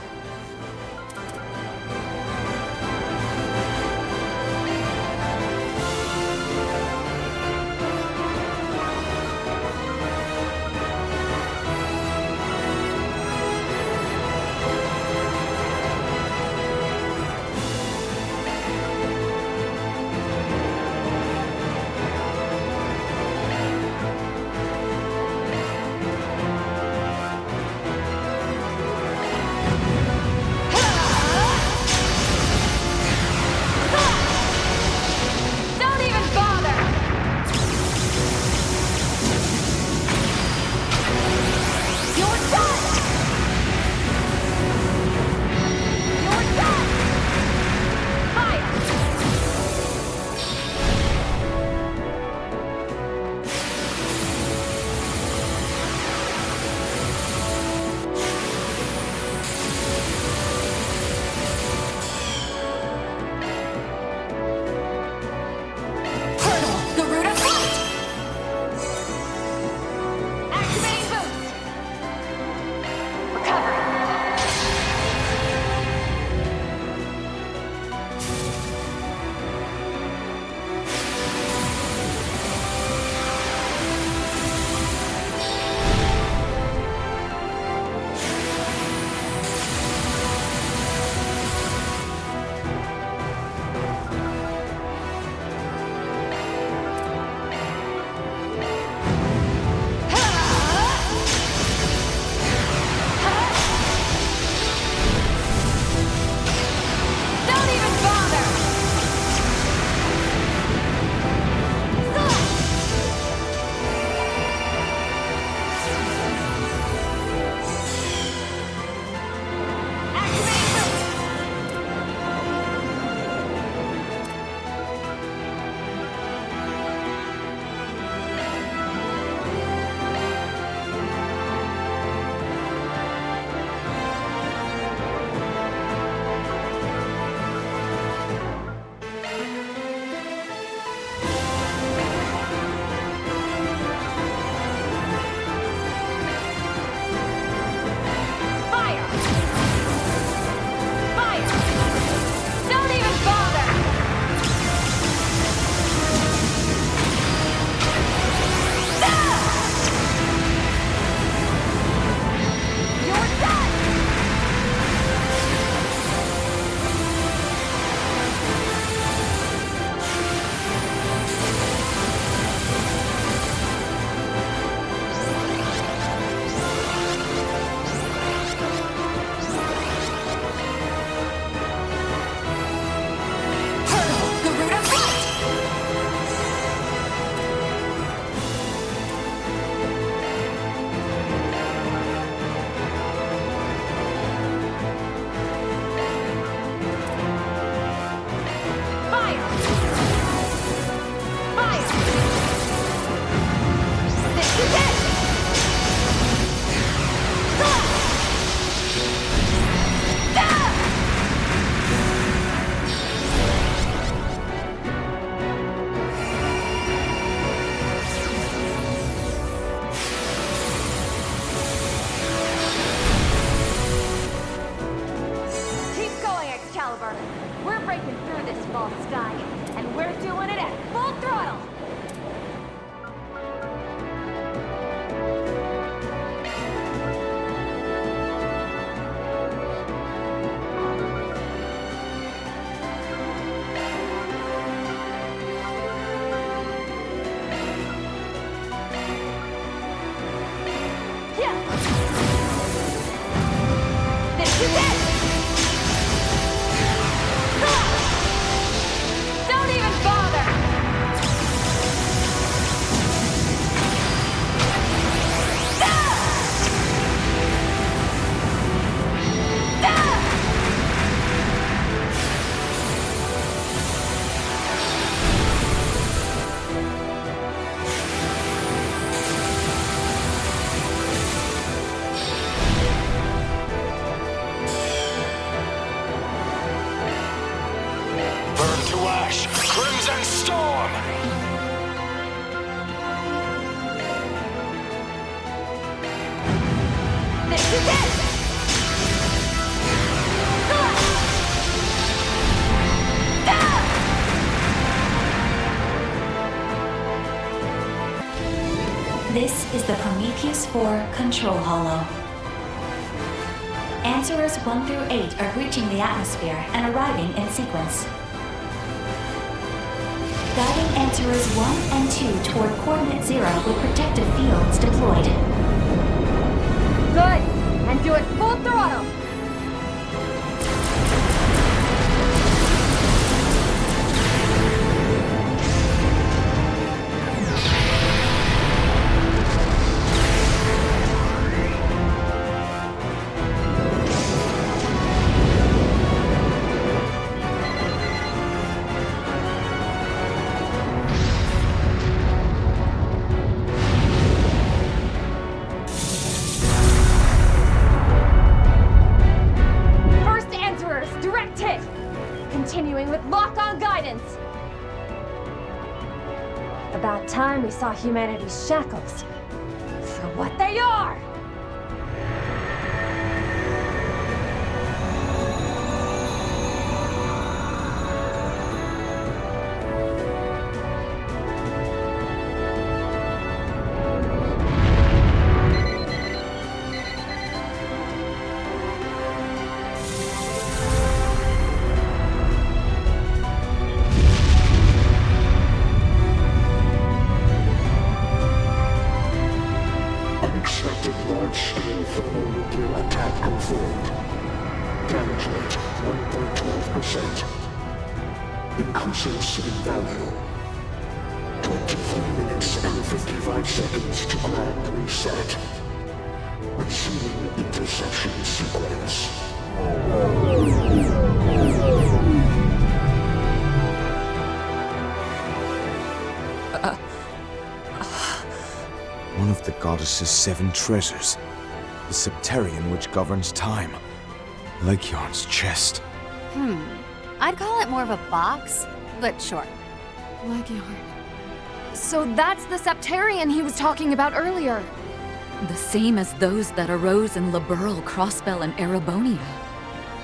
Speaker 13: Excalibur. We're breaking through this false sky, and we're doing it at full throttle! This is it! Don't even bother!
Speaker 9: Burn to ash, Crimson Storm!
Speaker 13: This is it!
Speaker 10: This is the Prometheus 4 Control Holo. Answerers 1 through 8 are breaching the atmosphere and arriving in sequence. Guiding Answerers 1 and 2 toward Coordinate 0 with protective fields deployed.
Speaker 13: Good! And do it full throttle! Continuing with lock-on guidance! About time we saw humanity's shackles for what they are!
Speaker 9: Large-scale thermonuclear attack confirmed. Damage rate 1.12%. Increases in value. 23 minutes and 55 seconds to grand reset. Receiving interception sequence.
Speaker 18: One of the goddess's 7 treasures. The Septerian which governs time. Lycaon's chest.
Speaker 20: I'd call it more of a box, but sure.
Speaker 21: Lycaon. So that's the Septerian he was talking about earlier.
Speaker 14: The same as those that arose in Liberl, Crossbell, and Erebonia.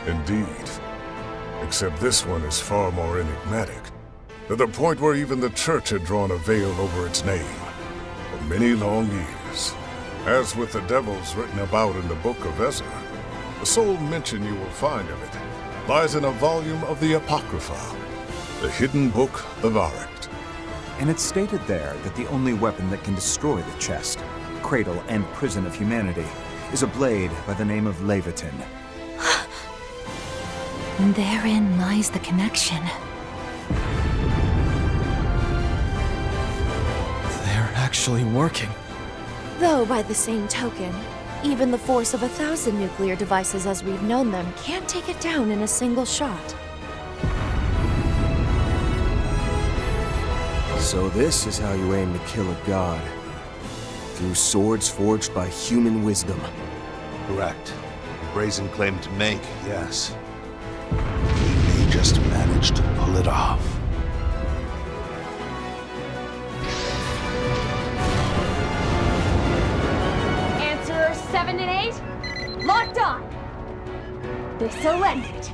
Speaker 8: Indeed. Except this one is far more enigmatic, to the point where even the Church had drawn a veil over its name for many long years. As with the devils written about in the Book of Ezra, the sole mention you will find of it lies in a volume of the Apocrypha, the hidden book of Arakht.
Speaker 6: And it's stated there that the only weapon that can destroy the chest, cradle and prison of humanity, is a blade by the name of Leviathan.
Speaker 2: Therein lies the connection.
Speaker 4: They're actually working.
Speaker 17: Though, by the same token, even the force of 1,000 nuclear devices as we've known them can't take it down in a single shot.
Speaker 18: So this is how you aim to kill a god. Through swords forged by human wisdom.
Speaker 5: Correct. Brazen claim to make, yes. We may just manage to pull it off.
Speaker 13: Answerers 7 and 8, locked on! This'll end it.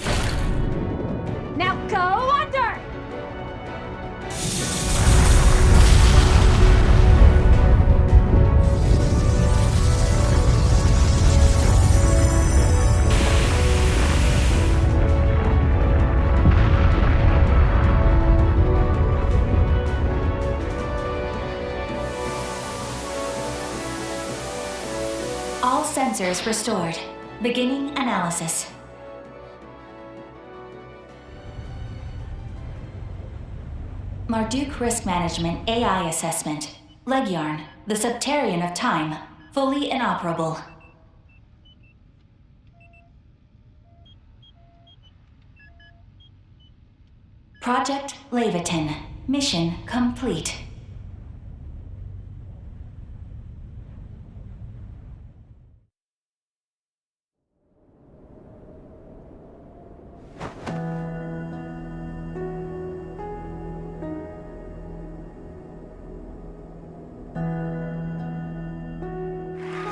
Speaker 10: Sensors restored. Beginning analysis. Marduk Risk Management AI Assessment. Leguiarn, the Septarian of Time, fully inoperable. Project Leviathan. Mission complete.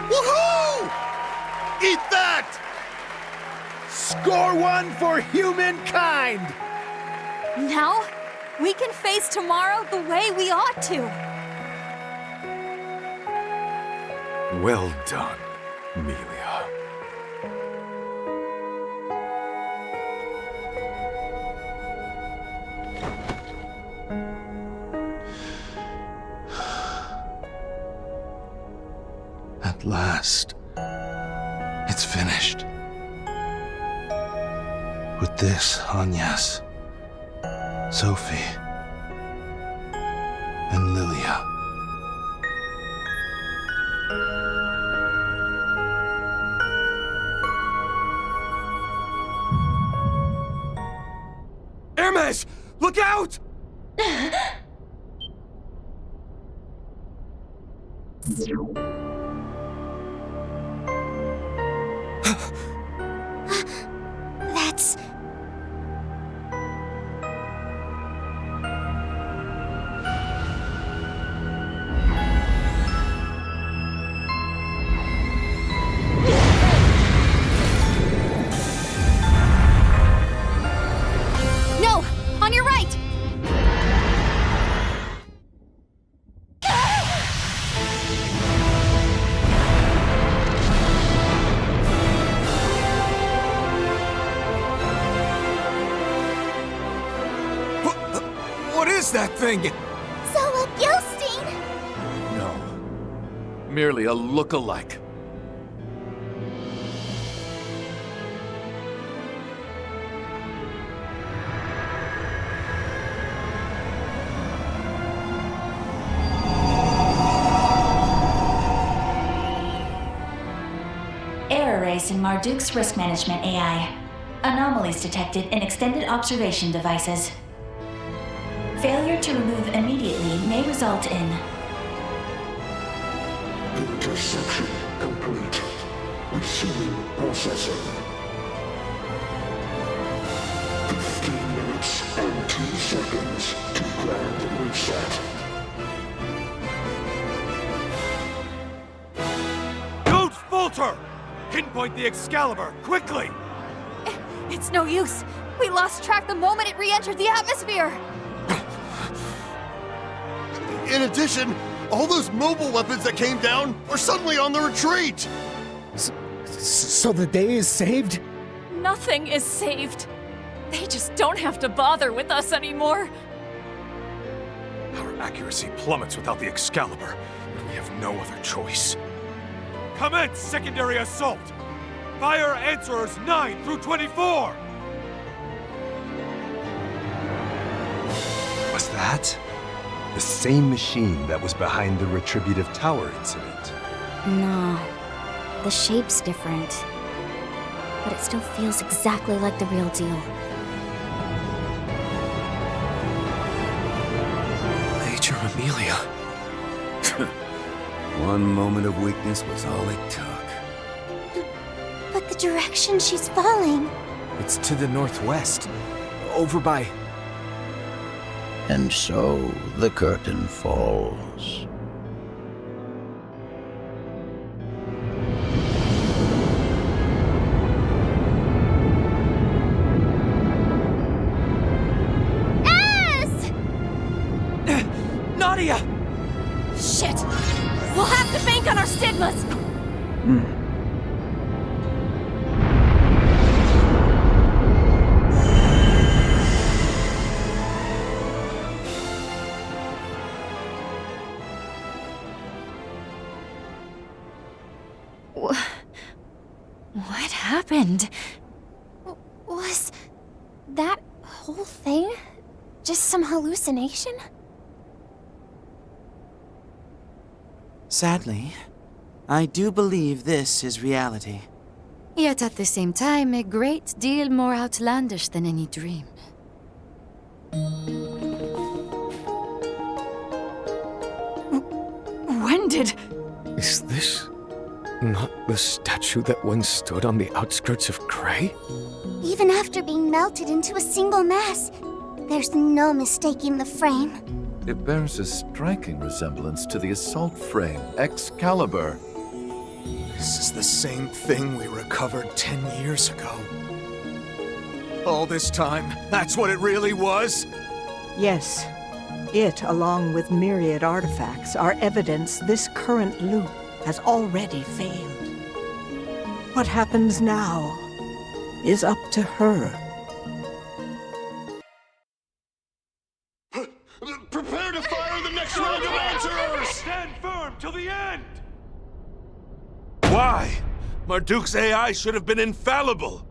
Speaker 11: Woohoo! Eat that! Score one for humankind!
Speaker 2: Now, we can face tomorrow the way we ought to.
Speaker 6: Well done, Amelia.
Speaker 5: At last, it's finished. With this, Agnes, Sophie, and Lilia.
Speaker 15: Hermes! Look out!
Speaker 1: That's...
Speaker 2: No! On your right!
Speaker 15: What is that thing?
Speaker 1: Zola Gilstein!
Speaker 15: No. Merely a look-alike.
Speaker 10: Error raised in Marduk's Risk Management AI. Anomalies detected in extended observation devices. Failure to remove immediately may result in
Speaker 9: Interception complete. Resuming processing. 15 minutes and 2 seconds to grand reset.
Speaker 15: Don't falter! Pinpoint the Excalibur, quickly!
Speaker 2: It's no use. We lost track the moment it re-entered the atmosphere.
Speaker 12: In addition, all those mobile weapons that came down are suddenly on the retreat!
Speaker 11: So the day is saved?
Speaker 14: Nothing is saved. They just don't have to bother with us anymore.
Speaker 15: Our accuracy plummets without the Excalibur, but we have no other choice. Commence secondary assault! Fire Answerers 9 through 24!
Speaker 16: Was that the same machine that was behind the Retributive Tower incident?
Speaker 1: No. The shape's different. But it still feels exactly like the real deal.
Speaker 16: Major Amelia. One moment of weakness was all it took.
Speaker 1: But the direction she's falling...
Speaker 11: It's to the northwest. Over by...
Speaker 19: And so the curtain falls.
Speaker 2: Nadia! Shit! We'll have to bank on our stigmas! happened?
Speaker 1: Was that whole thing just some hallucination?
Speaker 3: Sadly, I do believe this is reality.
Speaker 2: Yet at the same time, a great deal more outlandish than any dream.
Speaker 11: When did... Is this not the statue that once stood on the outskirts of Cray?
Speaker 1: Even after being melted into a single mass, there's no mistaking the frame.
Speaker 22: It bears a striking resemblance to the assault frame, Excalibur.
Speaker 11: This is the same thing we recovered 10 years ago. All this time, that's what it really was?
Speaker 23: Yes. It, along with myriad artifacts, are evidence this current loop has already failed. What happens now is up to her.
Speaker 12: Prepare to fire the next round of answers!
Speaker 15: Stand firm till the end!
Speaker 5: Why? Marduk's AI should have been infallible.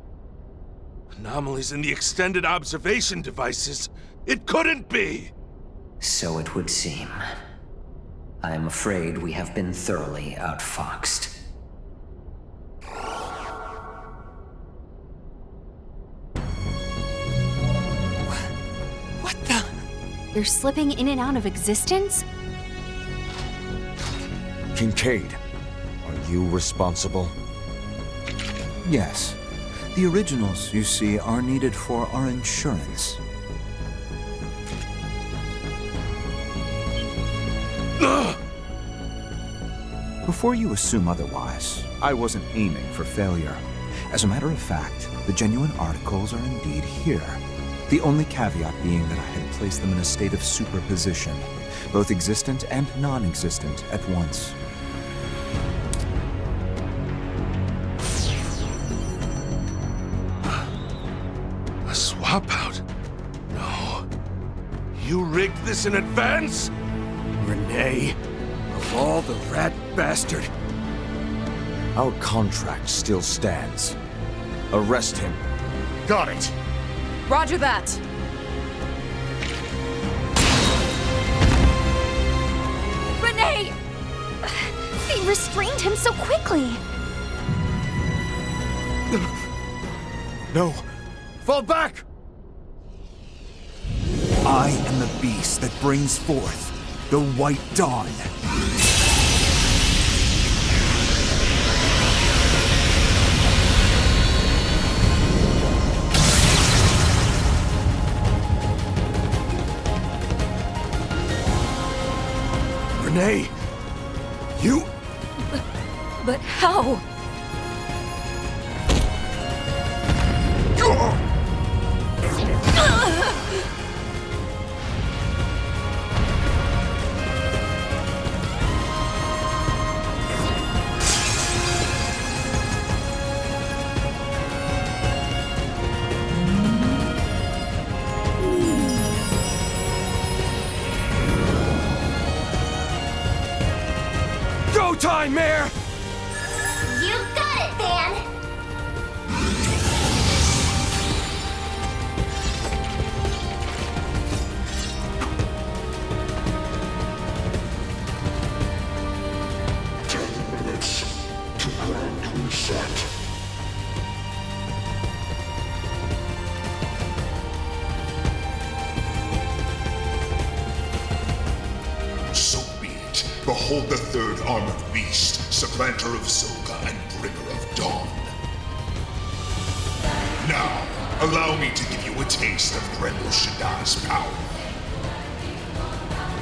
Speaker 5: Anomalies in the extended observation devices. It couldn't be!
Speaker 24: So it would seem. I am afraid we have been thoroughly outfoxed.
Speaker 2: What the? You're slipping in and out of existence?
Speaker 6: Kincaid, are you responsible? Yes. The originals, you see, are needed for our insurance. Before you assume otherwise, I wasn't aiming for failure. As a matter of fact, the genuine articles are indeed here. The only caveat being that I had placed them in a state of superposition, both existent and non-existent at once.
Speaker 5: A swap out? No. You rigged this in advance?
Speaker 11: Renee, of all the rat bastard.
Speaker 6: Our contract still stands. Arrest him.
Speaker 11: Got it.
Speaker 14: Roger that.
Speaker 1: Renee! They restrained him so quickly.
Speaker 11: No. Fall back!
Speaker 6: I am the beast that brings forth the White Dawn.
Speaker 11: Renee! You...
Speaker 14: But how?
Speaker 11: Go time, Mare!
Speaker 1: You got it, Van!
Speaker 9: To grand reset.
Speaker 25: So be it. Behold the third armored beast, supplanter of Zoga and bringer of dawn. Now, allow me to give you a taste of Grendel Shaddai's power.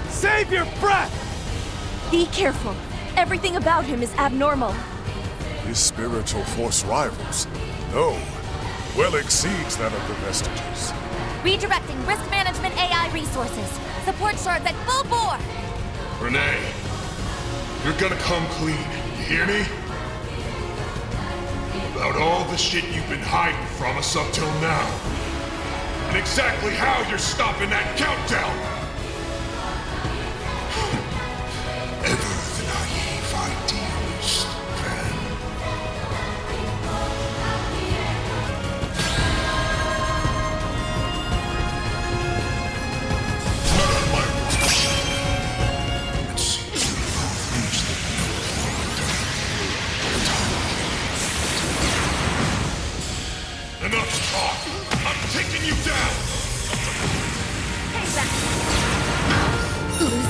Speaker 11: Save your breath!
Speaker 17: Be careful. Everything about him is abnormal.
Speaker 8: His spiritual force rivals, no, well exceeds that of the Vestiges.
Speaker 1: Redirecting risk management AI resources. Support shards at full bore!
Speaker 25: Renee, you're gonna come clean, you hear me? About all the shit you've been hiding from us up till now. And exactly how you're stopping that countdown! Ever the naive idealist, Van.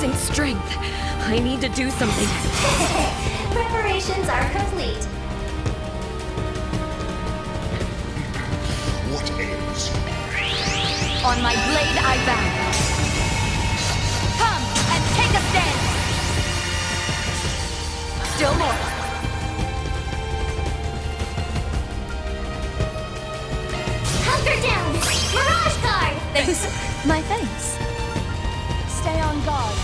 Speaker 14: losing strength. I need to do something.
Speaker 10: Preparations are complete.
Speaker 25: What ails you?
Speaker 14: On my blade I vow. Come and take a stand! Still more.
Speaker 1: Hunker down! Mirage guard!
Speaker 17: Thanks. My thanks.
Speaker 1: Stay on guard.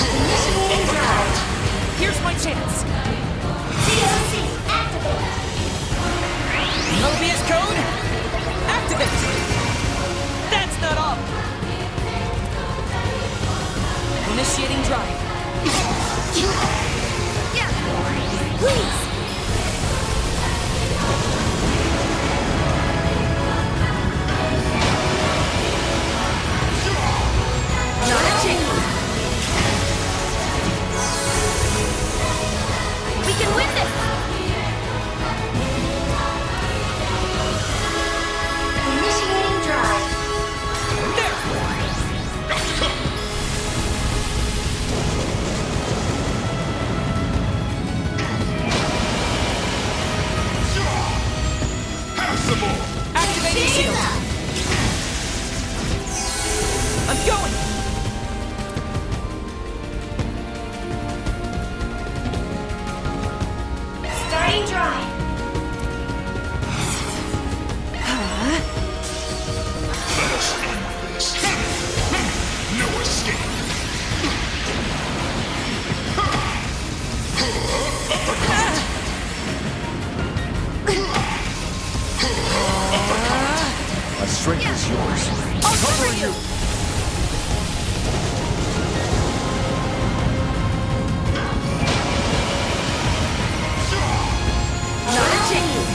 Speaker 10: Initiating drive.
Speaker 4: Here's my chance.
Speaker 10: COC activate.
Speaker 4: Mobius code, activate. That's not all. Initiating drive.
Speaker 1: Yeah! Please!
Speaker 14: Not a chance. We can win this!
Speaker 10: Initiating drive.
Speaker 4: Activating shield. I'm going.
Speaker 10: Starting drive.
Speaker 25: Let us end this. No escape.
Speaker 22: My strength is yours.
Speaker 14: I'll cover you! Not a chance!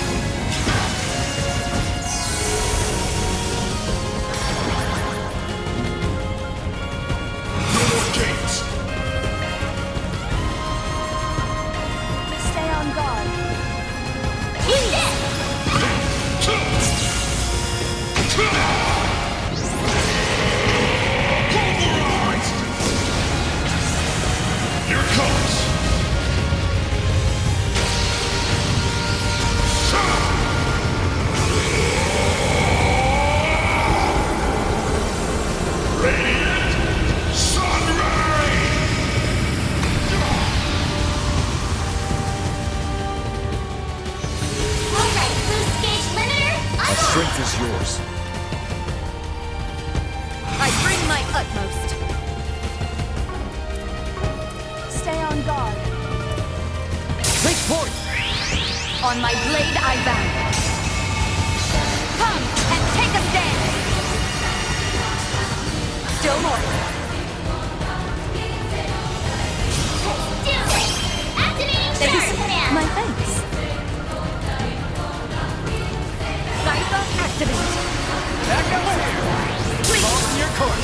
Speaker 25: No more games.
Speaker 1: Stay on guard.
Speaker 25: Pulverize! Here it comes. Radiant Sunray!
Speaker 1: Alright, boost gauge limiter,
Speaker 22: My
Speaker 1: I'm on!
Speaker 22: strength is yours.
Speaker 14: I bring my utmost.
Speaker 1: Stay on guard.
Speaker 4: Take point.
Speaker 14: On my blade I vow. Come and take a stand! Still more.
Speaker 1: Do it! Activating
Speaker 17: Thanks.
Speaker 1: charge command!
Speaker 17: My thanks.
Speaker 14: Scythe activate.
Speaker 4: Back up here.
Speaker 14: Please.
Speaker 4: Ball in your court.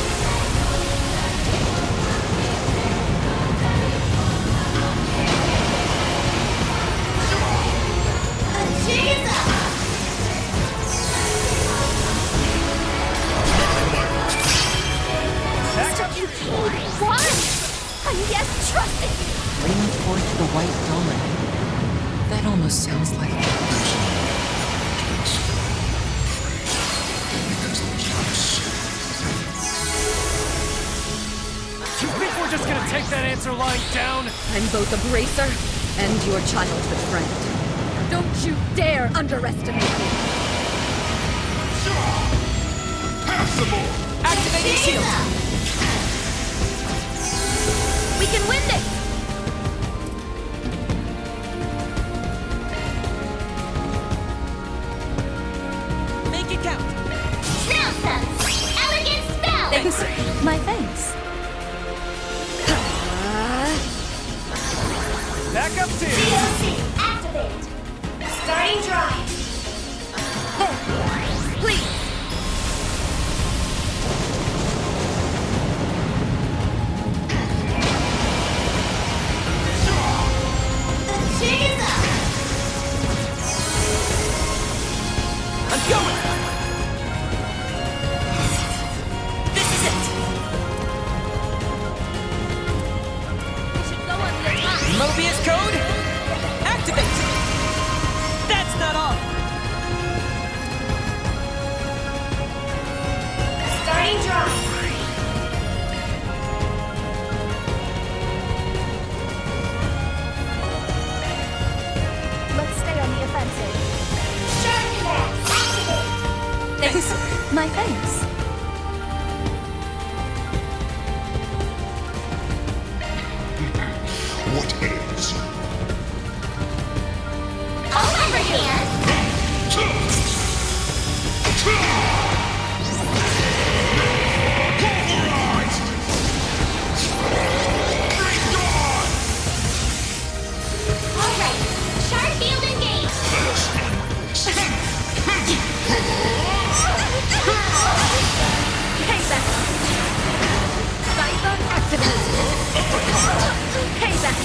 Speaker 4: Back up here.
Speaker 1: Why? I'm yes trusting you!
Speaker 7: Leaning towards the white dominant. That almost sounds like...
Speaker 4: You think we're just gonna take that answer lying down?
Speaker 14: I'm both a bracer and your childhood friend. Don't you dare underestimate me!
Speaker 4: Activating shield!
Speaker 14: We can win this!
Speaker 4: Make it count!
Speaker 1: Nonsense! Elegant spell!
Speaker 17: Thanks. My thanks.
Speaker 4: Back up to
Speaker 10: COC activate. Starting drive.
Speaker 14: Please!
Speaker 1: The jig is up!
Speaker 4: Mobius code, activate! That's not all!
Speaker 1: Starting drive. Let's stay on the offensive. Shark command, activate!
Speaker 17: Thanks. My thanks.
Speaker 25: What ails you?
Speaker 1: I'll underhand. Alright, shark field engaged.
Speaker 14: Payback! Cyber activate! Payback!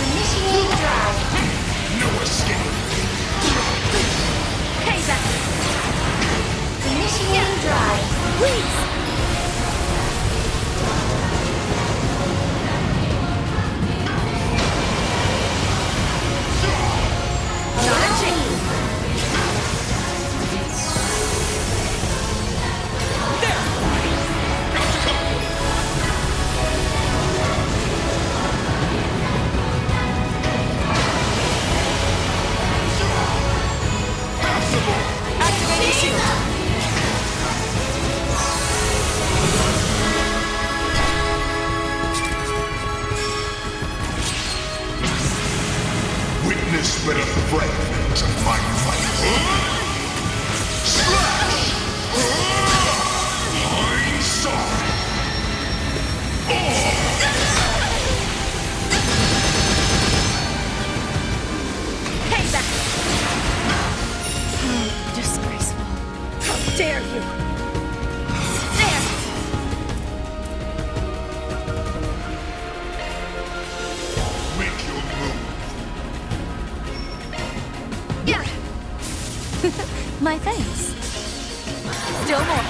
Speaker 1: Initiating drive.
Speaker 25: No escape.
Speaker 14: Payback!
Speaker 1: Initiating drive.
Speaker 14: Please! Not a chance!
Speaker 4: Activating shield!
Speaker 25: Witness but a fragment of my might. Slash! Hindsight!
Speaker 14: Payback! Disgraceful. How dare you! There!
Speaker 25: Make your move.
Speaker 14: Yeah!
Speaker 17: My thanks.
Speaker 14: Still more.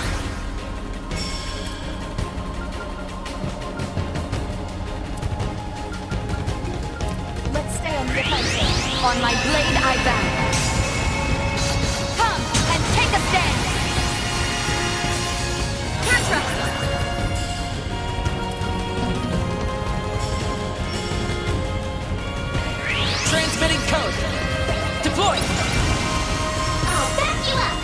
Speaker 1: Let's stay on the offensive.
Speaker 14: On my blade I bow. Come and take a stand! Contra!
Speaker 4: Transmitting code. Deploy!
Speaker 1: I'll back you up.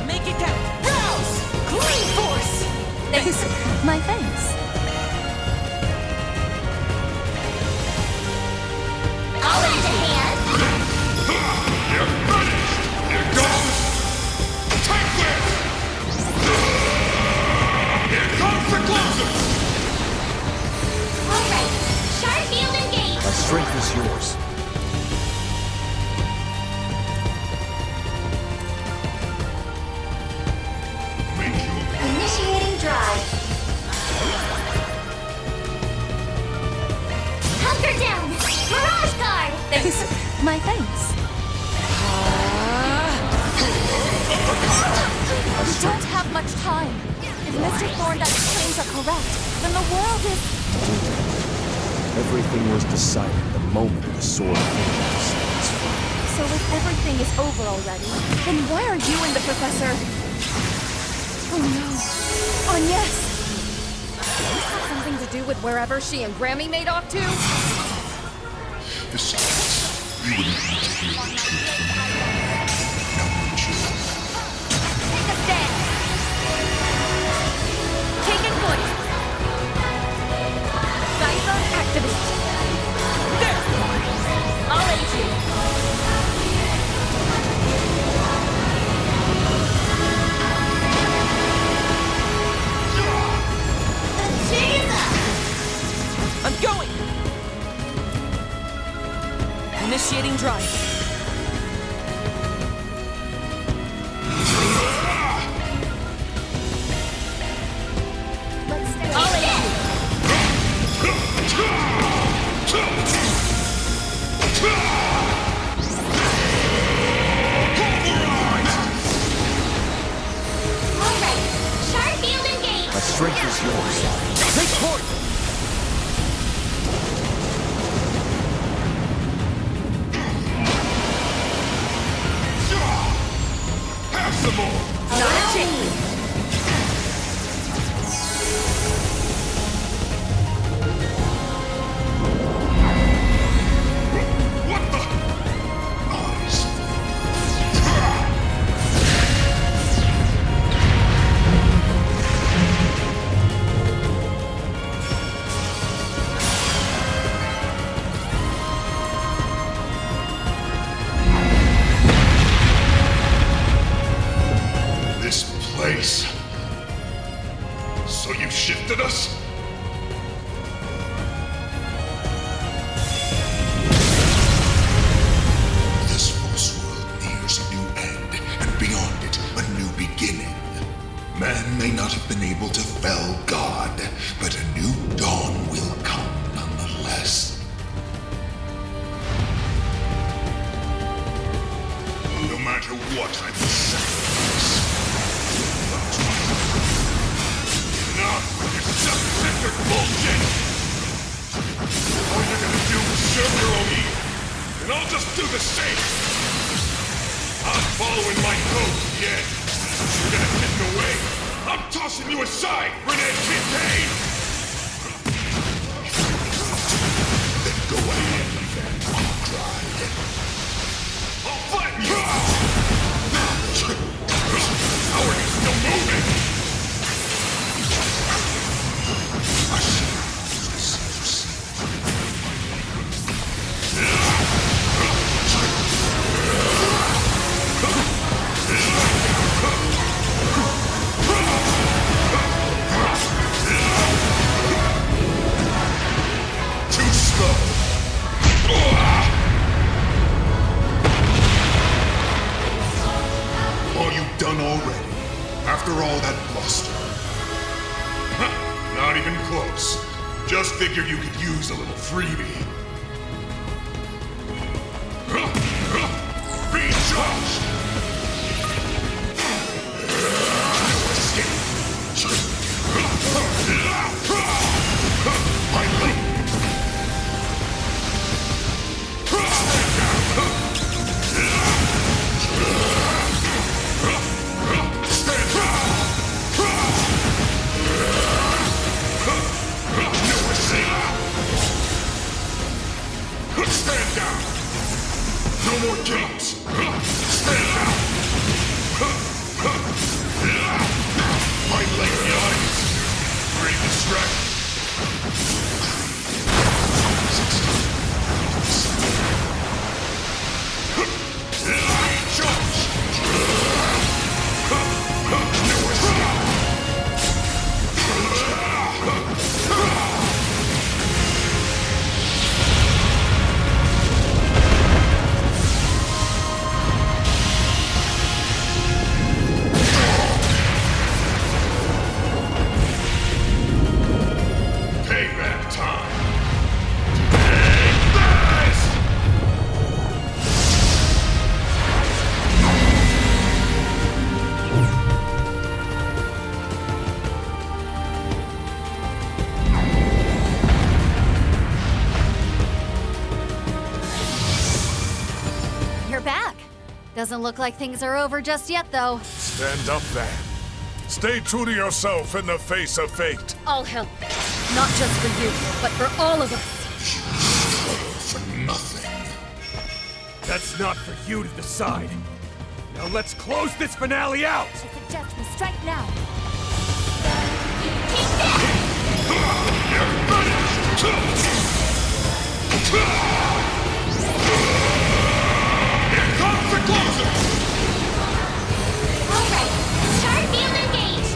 Speaker 4: Make it count! Rouse! Clean force!
Speaker 17: Thanks. My thanks.
Speaker 1: I'll lend a hand.
Speaker 25: You're finished! Here goes! Take this! Here comes the closer!
Speaker 1: Alright, shark field engaged.
Speaker 11: My strength is yours.
Speaker 1: Initiating drive. Hunker down. Mirage guard.
Speaker 17: Thanks. My thanks.
Speaker 2: We don't have much time. If Mr. Thorndyke's claims are correct, then the world is...
Speaker 11: Everything was decided the moment the sword finished.
Speaker 17: So if everything is over already, then why are you and the professor... Oh no. Agnes!
Speaker 14: Does this have something to do with wherever she and Grammy made off to?
Speaker 25: Besides, you wouldn't need to hear the truth from me. Now would you?
Speaker 14: Take a stand! Taking point! Cyber activate! There! I'll aid you!
Speaker 4: I'm going! Initiating drive.
Speaker 1: Let's stay.
Speaker 14: I'll aid you!
Speaker 1: Alright,
Speaker 11: strength is yours. Take point!
Speaker 25: Have some more!
Speaker 14: Not a chance!
Speaker 25: What the? Eyes. This place. So you shifted us? This false world nears a new end, and beyond it, a new beginning. Man may not have been able to fell God, but a new dawn will come nonetheless. No matter what I must sacrifice. Enough with your self-centered bullshit! All you're gonna do is serve your own evil, and I'll just do the same! I'm following my code to the end. You're gonna get in the way. I'm tossing you aside, Renee Kincaid! Then go ahead, Van Arkwright. I'll flatten you! How are you still moving? Too slow. Are you done already? After all that bluster? Not even close. Just figured you could use a little freebie. Recharge! No escape! My lane! Stand down! No more games! Stand down! My lady eyes! Pretty distracted. Payback time! Take this!
Speaker 14: You're back. Doesn't look like things are over just yet, though.
Speaker 8: Stand up, Van. Stay true to yourself in the face of fate.
Speaker 14: I'll help. Not just for you, but for all of us.
Speaker 25: For nothing.
Speaker 15: That's not for you to decide. Now let's close this finale out!
Speaker 1: I suggest we strike now.
Speaker 25: Here comes the closer!
Speaker 1: Alright, turn field engaged.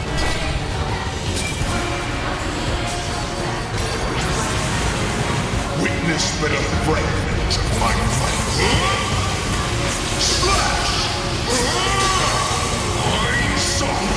Speaker 25: Witness but a fragment of my fight. Slash! I'm sorry!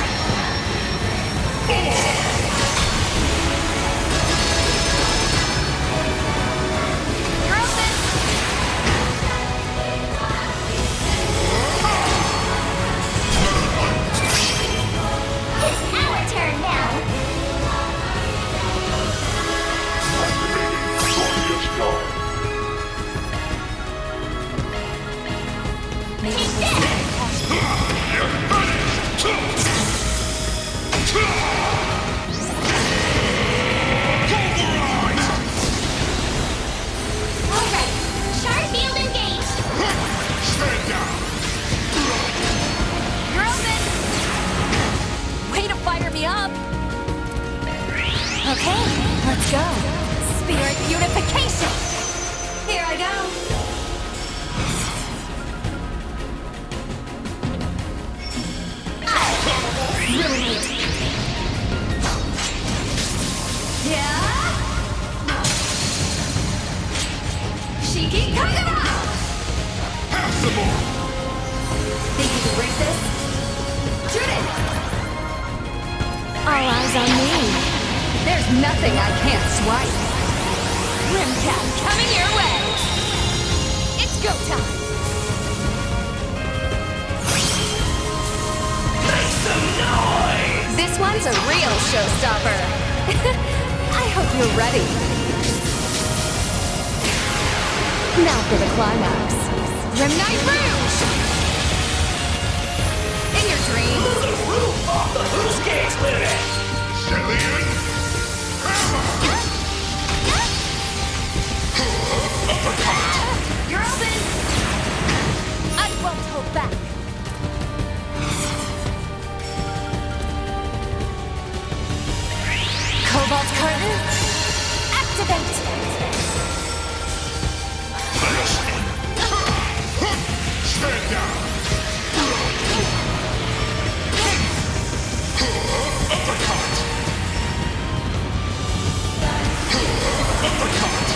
Speaker 1: It's our turn now. Okay, let's go. Spirit unification! Here I go. Ruinate. Yeah! Shiki Kagura!
Speaker 25: Have some more!
Speaker 1: Think you can break this? Shoot it! All eyes on me. There's nothing I can't swipe. Rimcat coming your way! It's go time!
Speaker 25: Make some noise!
Speaker 1: This one's a real showstopper. I hope you're ready. Now for the climax. Grimnight Rouge! In your dreams.
Speaker 25: The roof off the Who's Gates limit! Shellian!
Speaker 1: You're open! I won't hold back. Cobalt Curtain, activate!
Speaker 25: Stand down! Uppercut! Uppercut!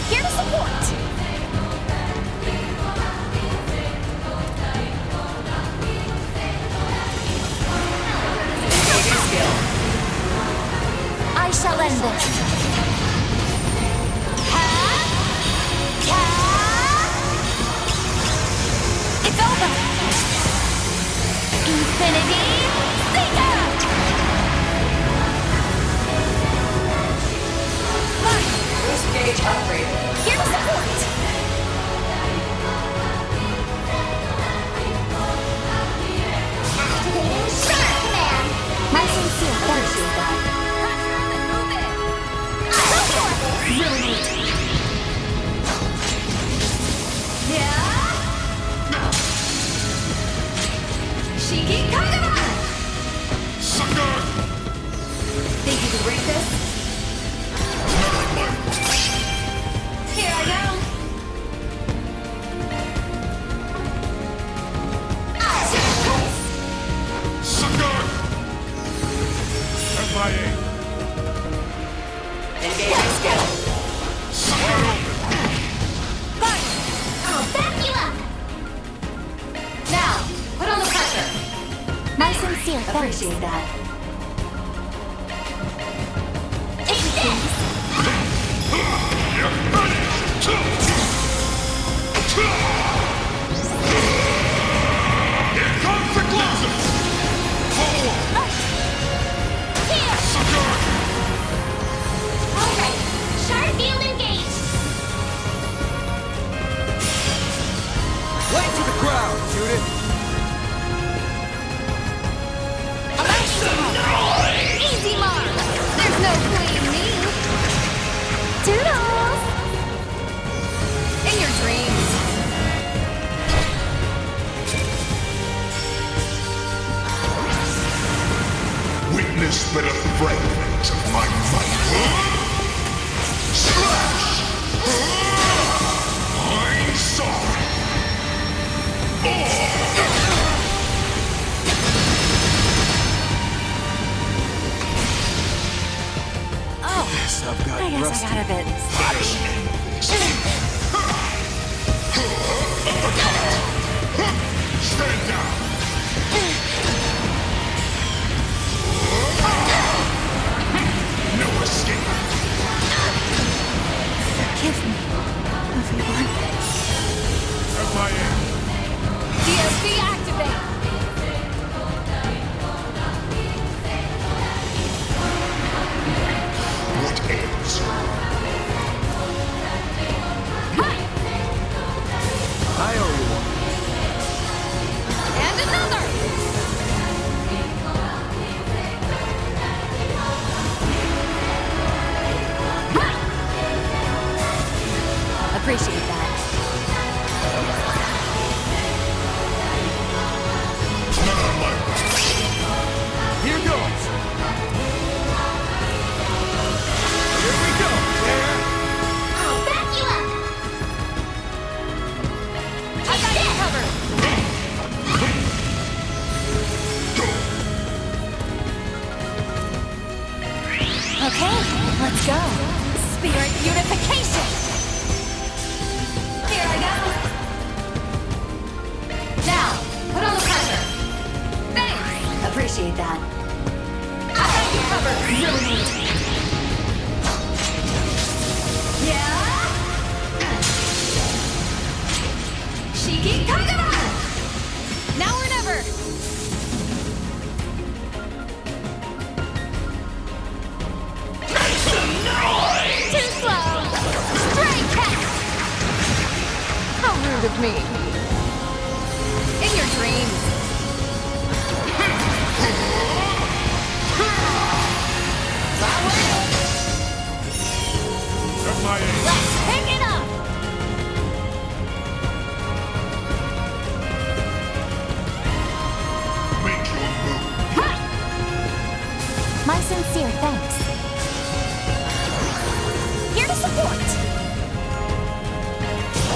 Speaker 1: Here to support! I shall end this. It's over! Infinity Seeker!
Speaker 24: Boost gauge upgraded.
Speaker 1: Here to support! Star Command! My sincere thanks. Pressure on the movement! Go forth! Ruinate! Yeah! Shiki Kagura!
Speaker 25: Sucker!
Speaker 1: Think you can break this? Here I go!
Speaker 25: Sucker!
Speaker 15: MIA.
Speaker 24: Engaging skill.
Speaker 25: Sucker!
Speaker 1: Fine! I'll back you up! Now, put on the pressure! My sincere thanks.
Speaker 10: Appreciate that.
Speaker 25: Here comes the closers! Follow up!
Speaker 1: Here!
Speaker 25: Sucker!
Speaker 1: Alright, sharp field engaged!
Speaker 11: Right to the crowd, Judith!
Speaker 1: Easy mark! There's no fleeing me! Toodles! In your dreams!
Speaker 25: Witness but a fragment of my might. Slash! I'm sorry!
Speaker 1: Oh,
Speaker 11: Yes, I've got
Speaker 1: I guess
Speaker 11: rusty.
Speaker 1: I got a bit sloppy.
Speaker 25: Stand down! No escape!
Speaker 1: Forgive me, everyone.
Speaker 15: MIA.
Speaker 1: DSP activate!
Speaker 25: What ails?
Speaker 11: I owe you one.
Speaker 1: And another! Appreciate that.
Speaker 14: Shiki Kagura! Now or never!
Speaker 1: Make some noise! Too slow! Stray cat!
Speaker 14: How rude of me! In your dreams!
Speaker 1: Let's pick it up!
Speaker 25: Make your move.
Speaker 2: My sincere thanks.
Speaker 1: Here to support!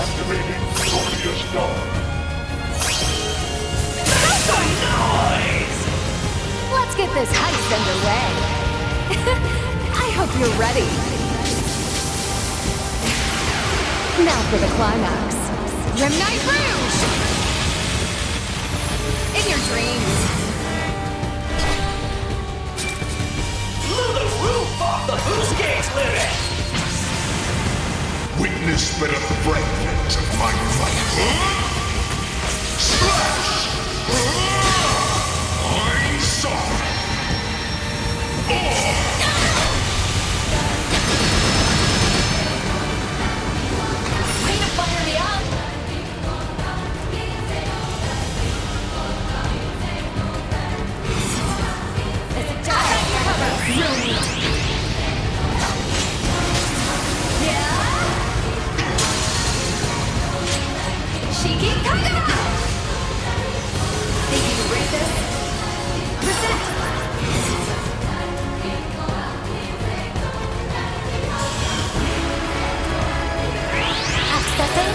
Speaker 25: Activating Scorpius Dawn.
Speaker 1: Make some noise!
Speaker 14: Let's get this heist underway. I hope you're ready. Now for the climax. Grimnight Rouge! In your dreams.
Speaker 1: Blew the roof off the Who's Gates limit!
Speaker 25: Witness the fragments of my fight. Slash! I'm sorry.
Speaker 1: Way to fire me up! It's a job on your cover! Brilliant! Yeah! Shiki Kagura! Think you can break this? Reset!
Speaker 2: Accessing.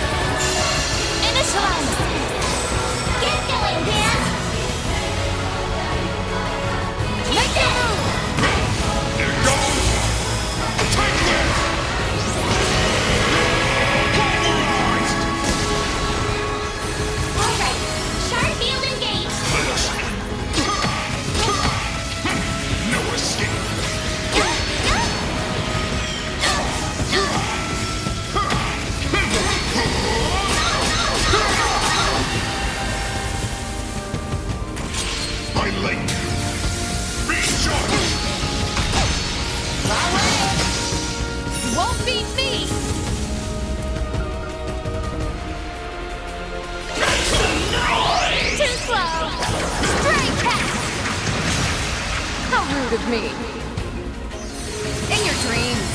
Speaker 1: Initialize! Get going, Dan! Make your move!
Speaker 25: Here it goes. Take this. Polarized.
Speaker 1: Alright, sharp field engaged!
Speaker 25: No escape. I like you. Recharge.
Speaker 14: My way! You won't beat me!
Speaker 1: Make some noise! Too slow! Stray cat!
Speaker 14: How rude of me! In your dreams!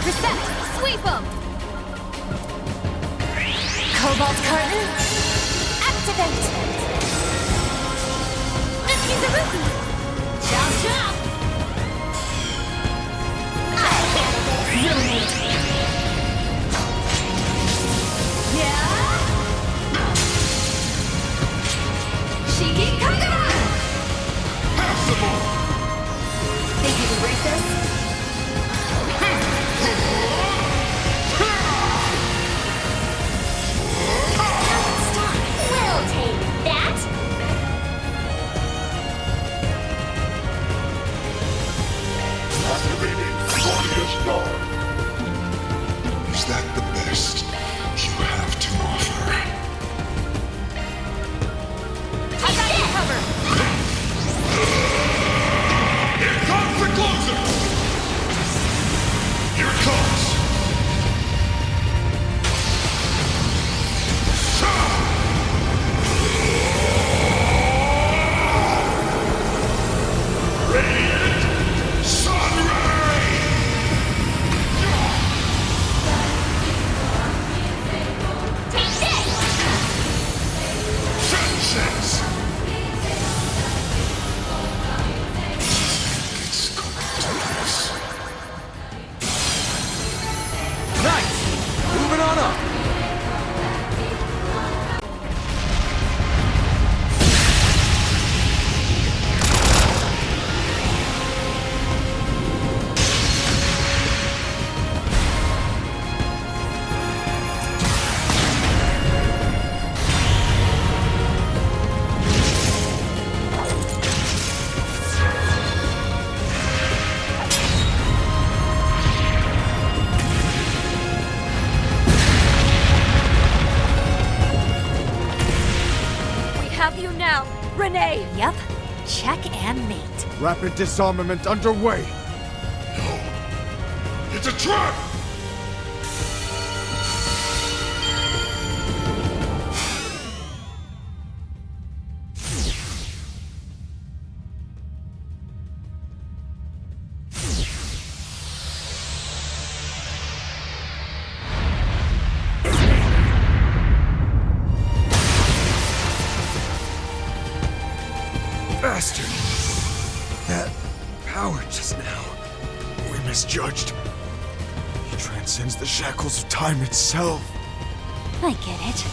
Speaker 14: Reset! Sweep 'em!
Speaker 2: Cobalt curtain. Activate.
Speaker 1: Mizuruku! Chop chop! Brilliant! Yeah! Shiki Kagura!
Speaker 25: Possible.
Speaker 1: Think you can break this? Stop! We'll take that!
Speaker 25: Activating Scorpius Dawn.
Speaker 14: now! Renee!
Speaker 2: Yep. Check and mate.
Speaker 15: Rapid disarmament underway!
Speaker 25: It's a trap!
Speaker 11: Bastard! That power just now. We misjudged. He transcends the shackles of time itself.
Speaker 2: I get it.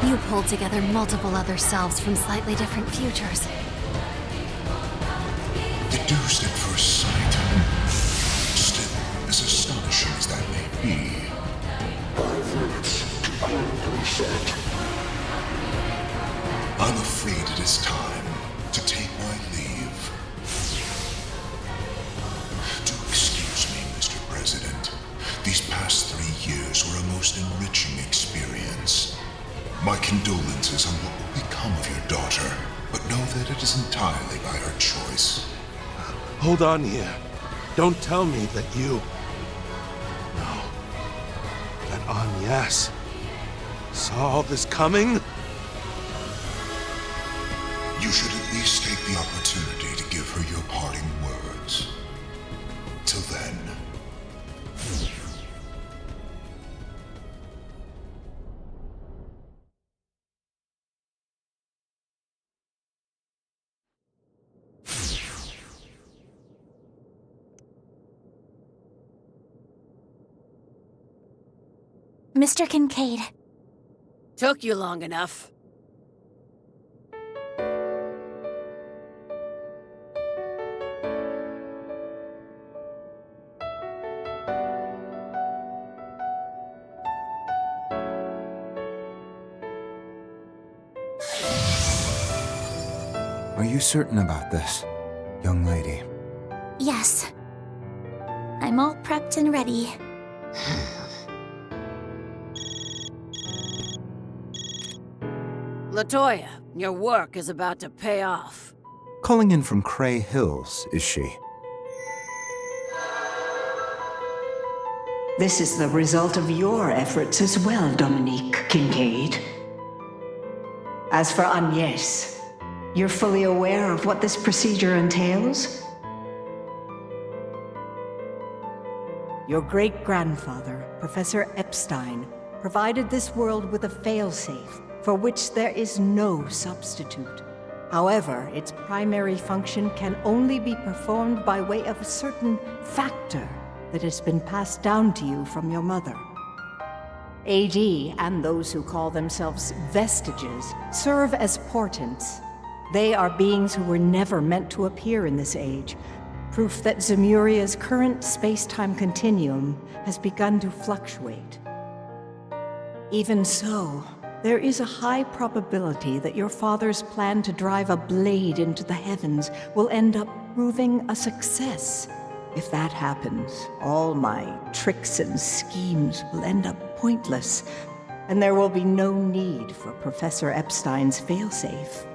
Speaker 2: You pulled together multiple other selves from slightly different futures.
Speaker 9: Deduced at first sight. Still, as astonishing as that may be. 5 minutes to quick reset. I'm afraid it is time to take my leave. Do excuse me, Mr. President. These past 3 years were a most enriching experience. My condolences on what will become of your daughter, but know that it is entirely by her choice.
Speaker 5: Hold on here. Don't tell me that you... No. That Agnes saw all this coming?
Speaker 9: You should at least take the opportunity to give her your parting words. Till then...
Speaker 1: Mr. Kincaid.
Speaker 4: Took you long enough.
Speaker 6: Are you certain about this, young lady?
Speaker 1: Yes. I'm all prepped and ready.
Speaker 4: Latoya, your work is about to pay off.
Speaker 6: Calling in from Cray Hills, is she?
Speaker 23: This is the result of your efforts as well, Dominique Kincaid. As for Agnes, you're fully aware of what this procedure entails? Your great-grandfather, Professor Epstein, provided this world with a failsafe for which there is no substitute. However, its primary function can only be performed by way of a certain factor that has been passed down to you from your mother. AD and those who call themselves vestiges serve as portents. They are beings who were never meant to appear in this age, proof that Zemuria's current space-time continuum has begun to fluctuate. Even so, there is a high probability that your father's plan to drive a blade into the heavens will end up proving a success. If that happens, all my tricks and schemes will end up pointless, and there will be no need for Professor Epstein's failsafe.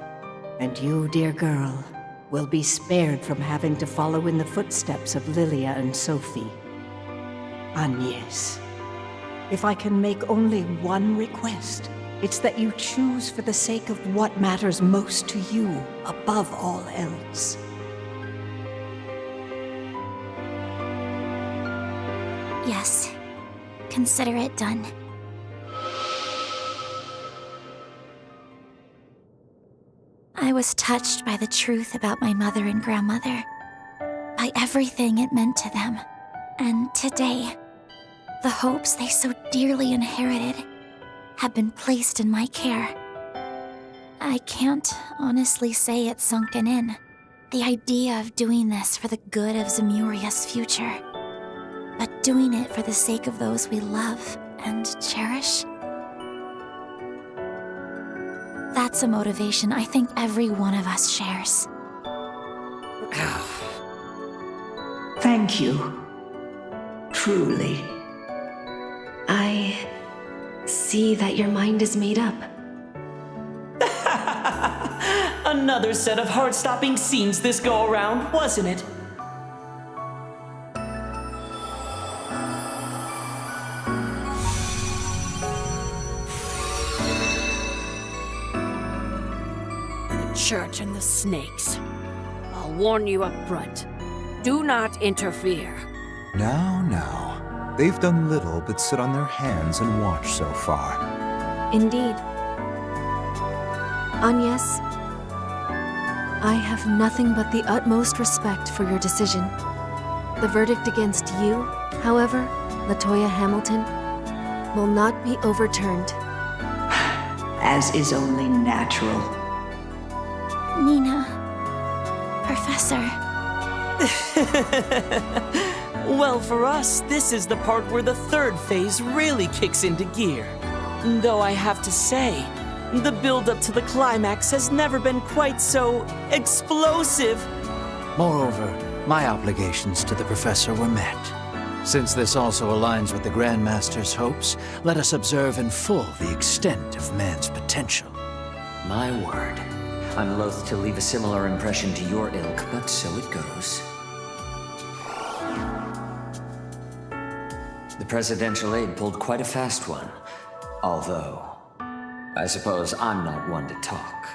Speaker 23: And you, dear girl, will be spared from having to follow in the footsteps of Lilia and Sophie. Agnes, if I can make only one request, it's that you choose for the sake of what matters most to you above all else.
Speaker 1: Yes. Consider it done. I was touched by the truth about my mother and grandmother, by everything it meant to them. And today, the hopes they so dearly inherited have been placed in my care. I can't honestly say it's sunken in. The idea of doing this for the good of Zemuria's future, but doing it for the sake of those we love and cherish. That's a motivation I think every one of us shares.
Speaker 23: Thank you. Truly.
Speaker 17: I see that your mind is made up.
Speaker 13: Another set of heart-stopping scenes this go-around, wasn't it?
Speaker 16: The church and the snakes. I'll warn you up front. Do not interfere.
Speaker 6: Now. They've done little but sit on their hands and watch so far.
Speaker 17: Indeed. Agnes, I have nothing but the utmost respect for your decision. The verdict against you, however, LaToya Hamilton, will not be overturned.
Speaker 18: As is only natural.
Speaker 1: Nina. Professor.
Speaker 13: Well, for us, this is the part where the third phase really kicks into gear. Though I have to say, the build-up to the climax has never been quite so explosive.
Speaker 20: Moreover, my obligations to the Professor were met. Since this also aligns with the Grand Master's hopes, let us observe in full the extent of man's potential.
Speaker 24: My word. I'm loath to leave a similar impression to your ilk, but so it goes. The presidential aide pulled quite a fast one. Although, I suppose I'm not one to talk.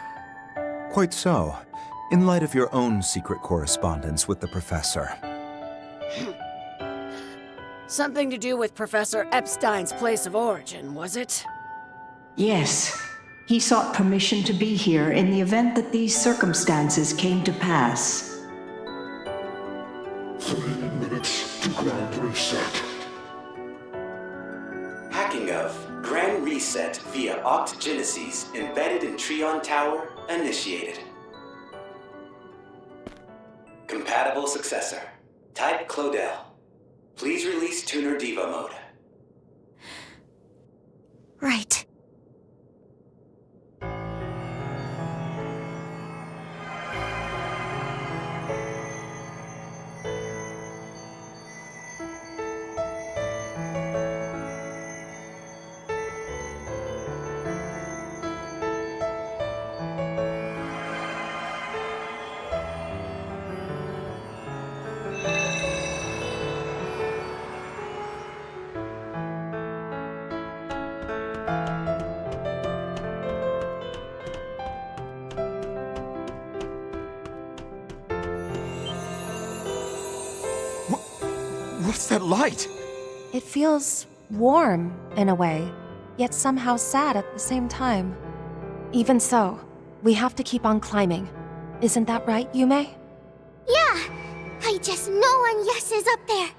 Speaker 6: Quite so. In light of your own secret correspondence with the Professor.
Speaker 16: Something to do with Professor Epstein's place of origin, was it?
Speaker 18: Yes. He sought permission to be here in the event that these circumstances came to pass.
Speaker 9: 3 minutes to Grand Reset.
Speaker 21: Hacking of Grand Reset via Octogenesis embedded in Trion Tower initiated. Compatible successor. Type Claudel. Please release Tuner Diva mode.
Speaker 1: Right.
Speaker 11: What's that light?
Speaker 2: It feels warm, in a way, yet somehow sad at the same time. Even so, we have to keep on climbing. Isn't that right, Yume?
Speaker 1: Yeah! I just know Agnes is up there!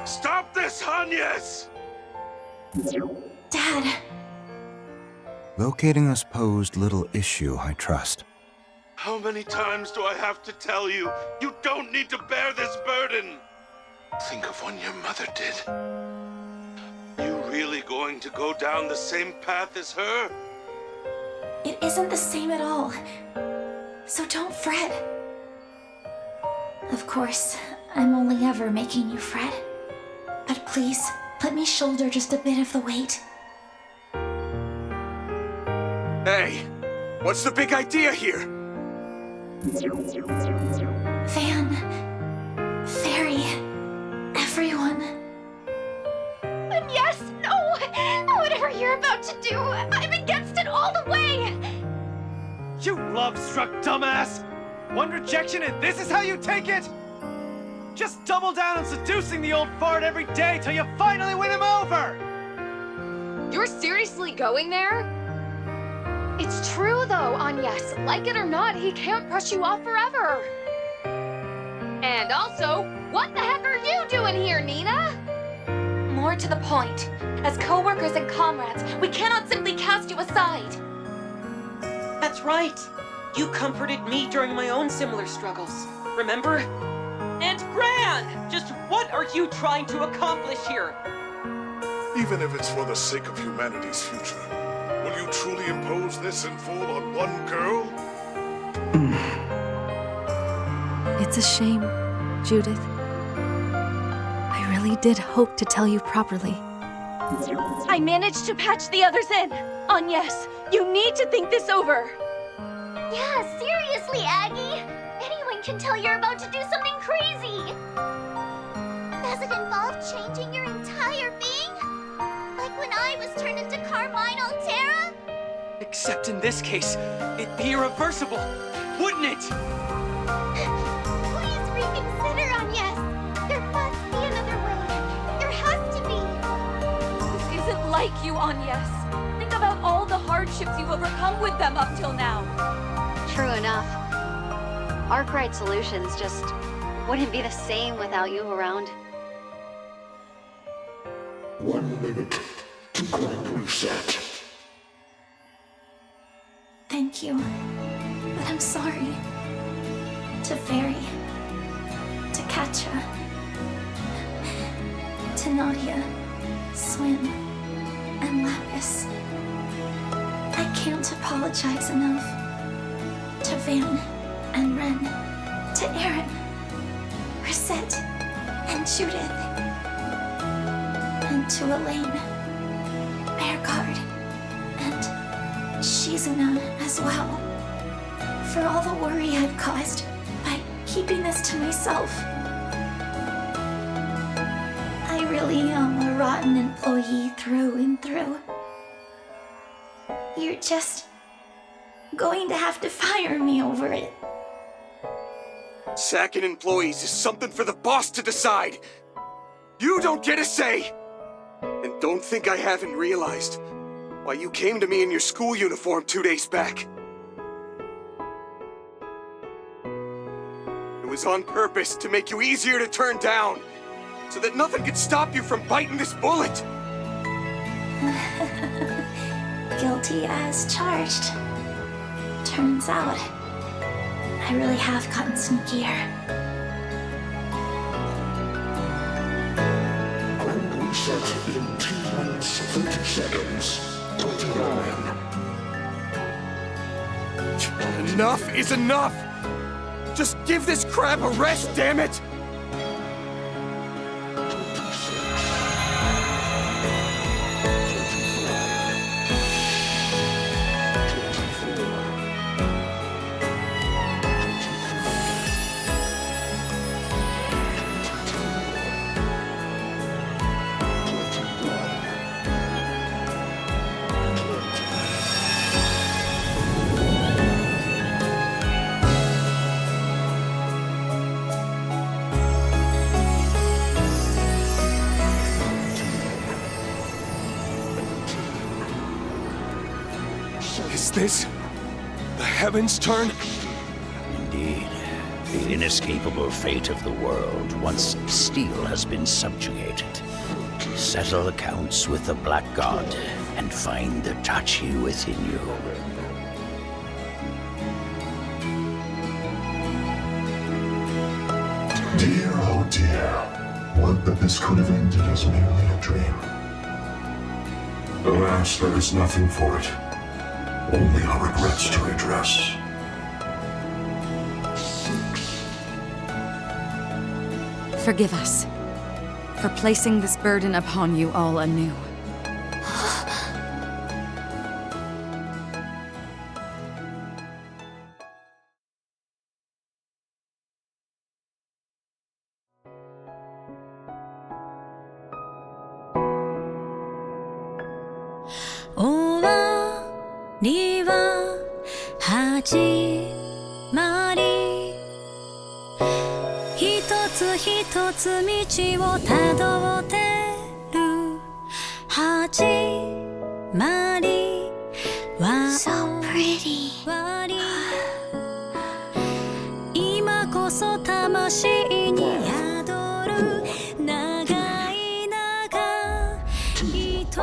Speaker 25: Stop this, Agnes!
Speaker 1: Dad!
Speaker 6: Locating us posed little issue, I trust.
Speaker 25: How many times do I have to tell you? You don't need to bear this burden! Think of when your mother did. You really going to go down the same path as her?
Speaker 1: It isn't the same at all. So don't fret. Of course, I'm only ever making you fret. But please, let me shoulder just a bit of the weight.
Speaker 11: Hey, what's the big idea here?
Speaker 1: Van, Fairy, everyone.
Speaker 26: And yes, no! Whatever you're about to do, I'm against it all the way!
Speaker 27: You love-struck dumbass! One rejection and this is how you take it? Just double down on seducing the old fart every day till you finally win him over!
Speaker 26: You're seriously going there? It's true though, Agnes. Like it or not, he can't brush you off forever. And also, what the heck are you doing here, Nina?
Speaker 1: More to the point. As co-workers and comrades, we cannot simply cast you aside.
Speaker 4: That's right. You comforted me during my own similar struggles. Remember? And Gran! Just what are you trying to accomplish here?
Speaker 8: Even if it's for the sake of humanity's future, will you truly impose this in full on one girl?
Speaker 17: It's a shame. Judith. I really did hope to tell you properly.
Speaker 1: I managed to patch the others in. Agnes, you need to think this over.
Speaker 3: Yeah, seriously, Aggie. Anyone can tell you're about to do something crazy. Does it involve changing your entire being? Like when I was turned into Carmine Altera?
Speaker 27: Except in this case, it'd be irreversible, wouldn't it?
Speaker 3: Please reconsider, Agnes. There must be another way. There has to be.
Speaker 1: This isn't like you, Agnes. Think about all the hardships you've overcome with them up till now.
Speaker 7: True enough. Arkwright Solutions just wouldn't be the same without you around.
Speaker 9: 1 minute to grand reset.
Speaker 2: Thank you. But I'm sorry. To Fairy. To Katja. To Nadia. Swim. And Lapis. I can't apologize enough. To Van and Ren. To Aaron. Risette. And Judith. And to Elaine. Bearguard. And Shizuna as well. For all the worry I've caused by keeping this to myself. I really am a rotten employee through and through. You're just going to have to fire me over it.
Speaker 27: Sacking employees is something for the boss to decide. You don't get a say. And don't think I haven't realized why you came to me in your school uniform 2 days back. It was on purpose to make you easier to turn down, so that nothing could stop you from biting this bullet.
Speaker 2: Guilty as charged. Turns out, I really have gotten sneakier.
Speaker 9: Grand reset in 2 minutes 30 seconds. 29.
Speaker 27: Enough is enough! Just give this crap a rest, damn it! Is this the heavens' turn?
Speaker 10: Indeed. The inescapable fate of the world once steel has been subjugated. Settle accounts with the Black God and find the Tachi within you.
Speaker 9: Dear, oh dear. Would that this could have ended as merely a dream. Alas, there is nothing for it. Only our regrets to redress.
Speaker 12: Forgive us for placing this burden upon you all anew.
Speaker 2: So pretty.
Speaker 14: 今こそ魂に宿る長い長い時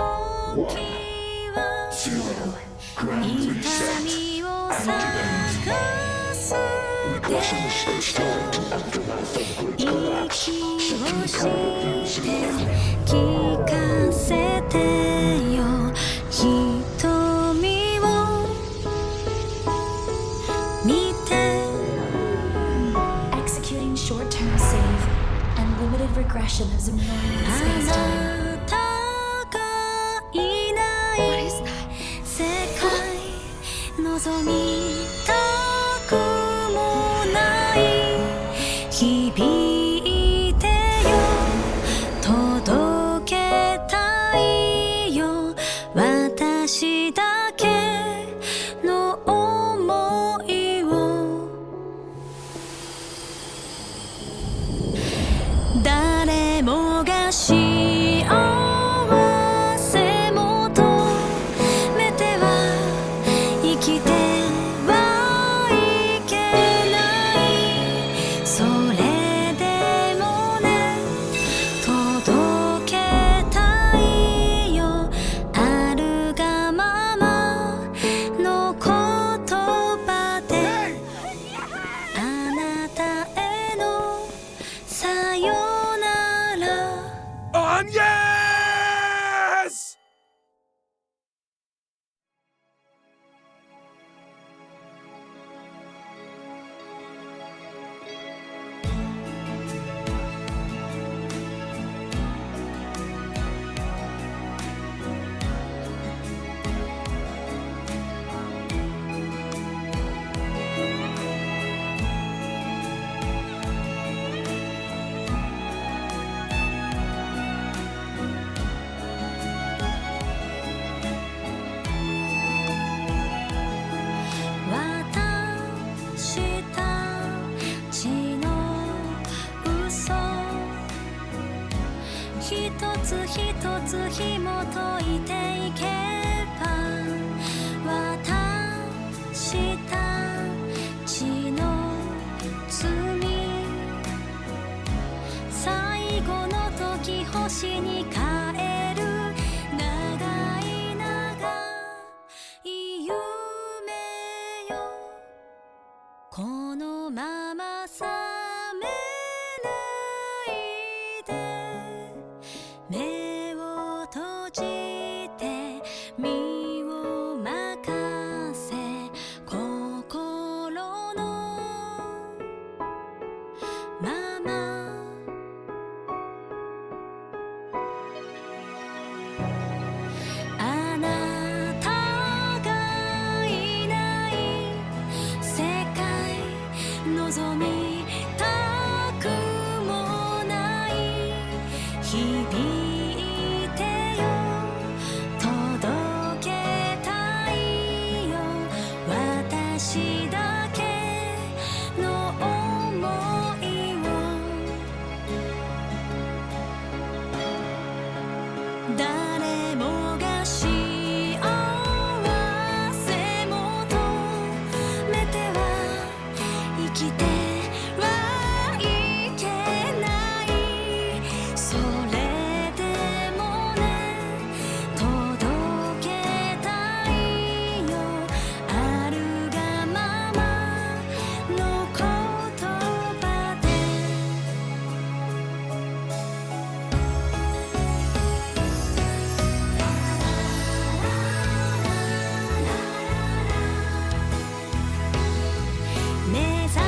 Speaker 14: は痛みを探す息をして聞かせてよ瞳を見て
Speaker 2: Executing short-term savings
Speaker 14: progression of Zemnorian space-time.
Speaker 1: What is that?
Speaker 14: 世界望みたくもない響いてよ届けたいよ私だけの想いを誰もが幸せ求めては生きてはいけないそれでもね届けたいよあるがままの言葉であなたへのさよなら
Speaker 11: Yes!
Speaker 14: 私たちの嘘一つ一つ紐解いていけば私たちの罪最後の時星に帰る長い長い夢よこのまま覚めないで目を閉じて身を任せ心のままあなたがいない世界望みたくもない響いてよ届けたいよ私だけの想いを誰もが幸せ求めては生きてはいけないそれでもね届けたいよあるがままの言葉で目覚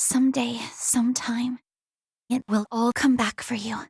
Speaker 2: Someday, sometime, it will all come back for you.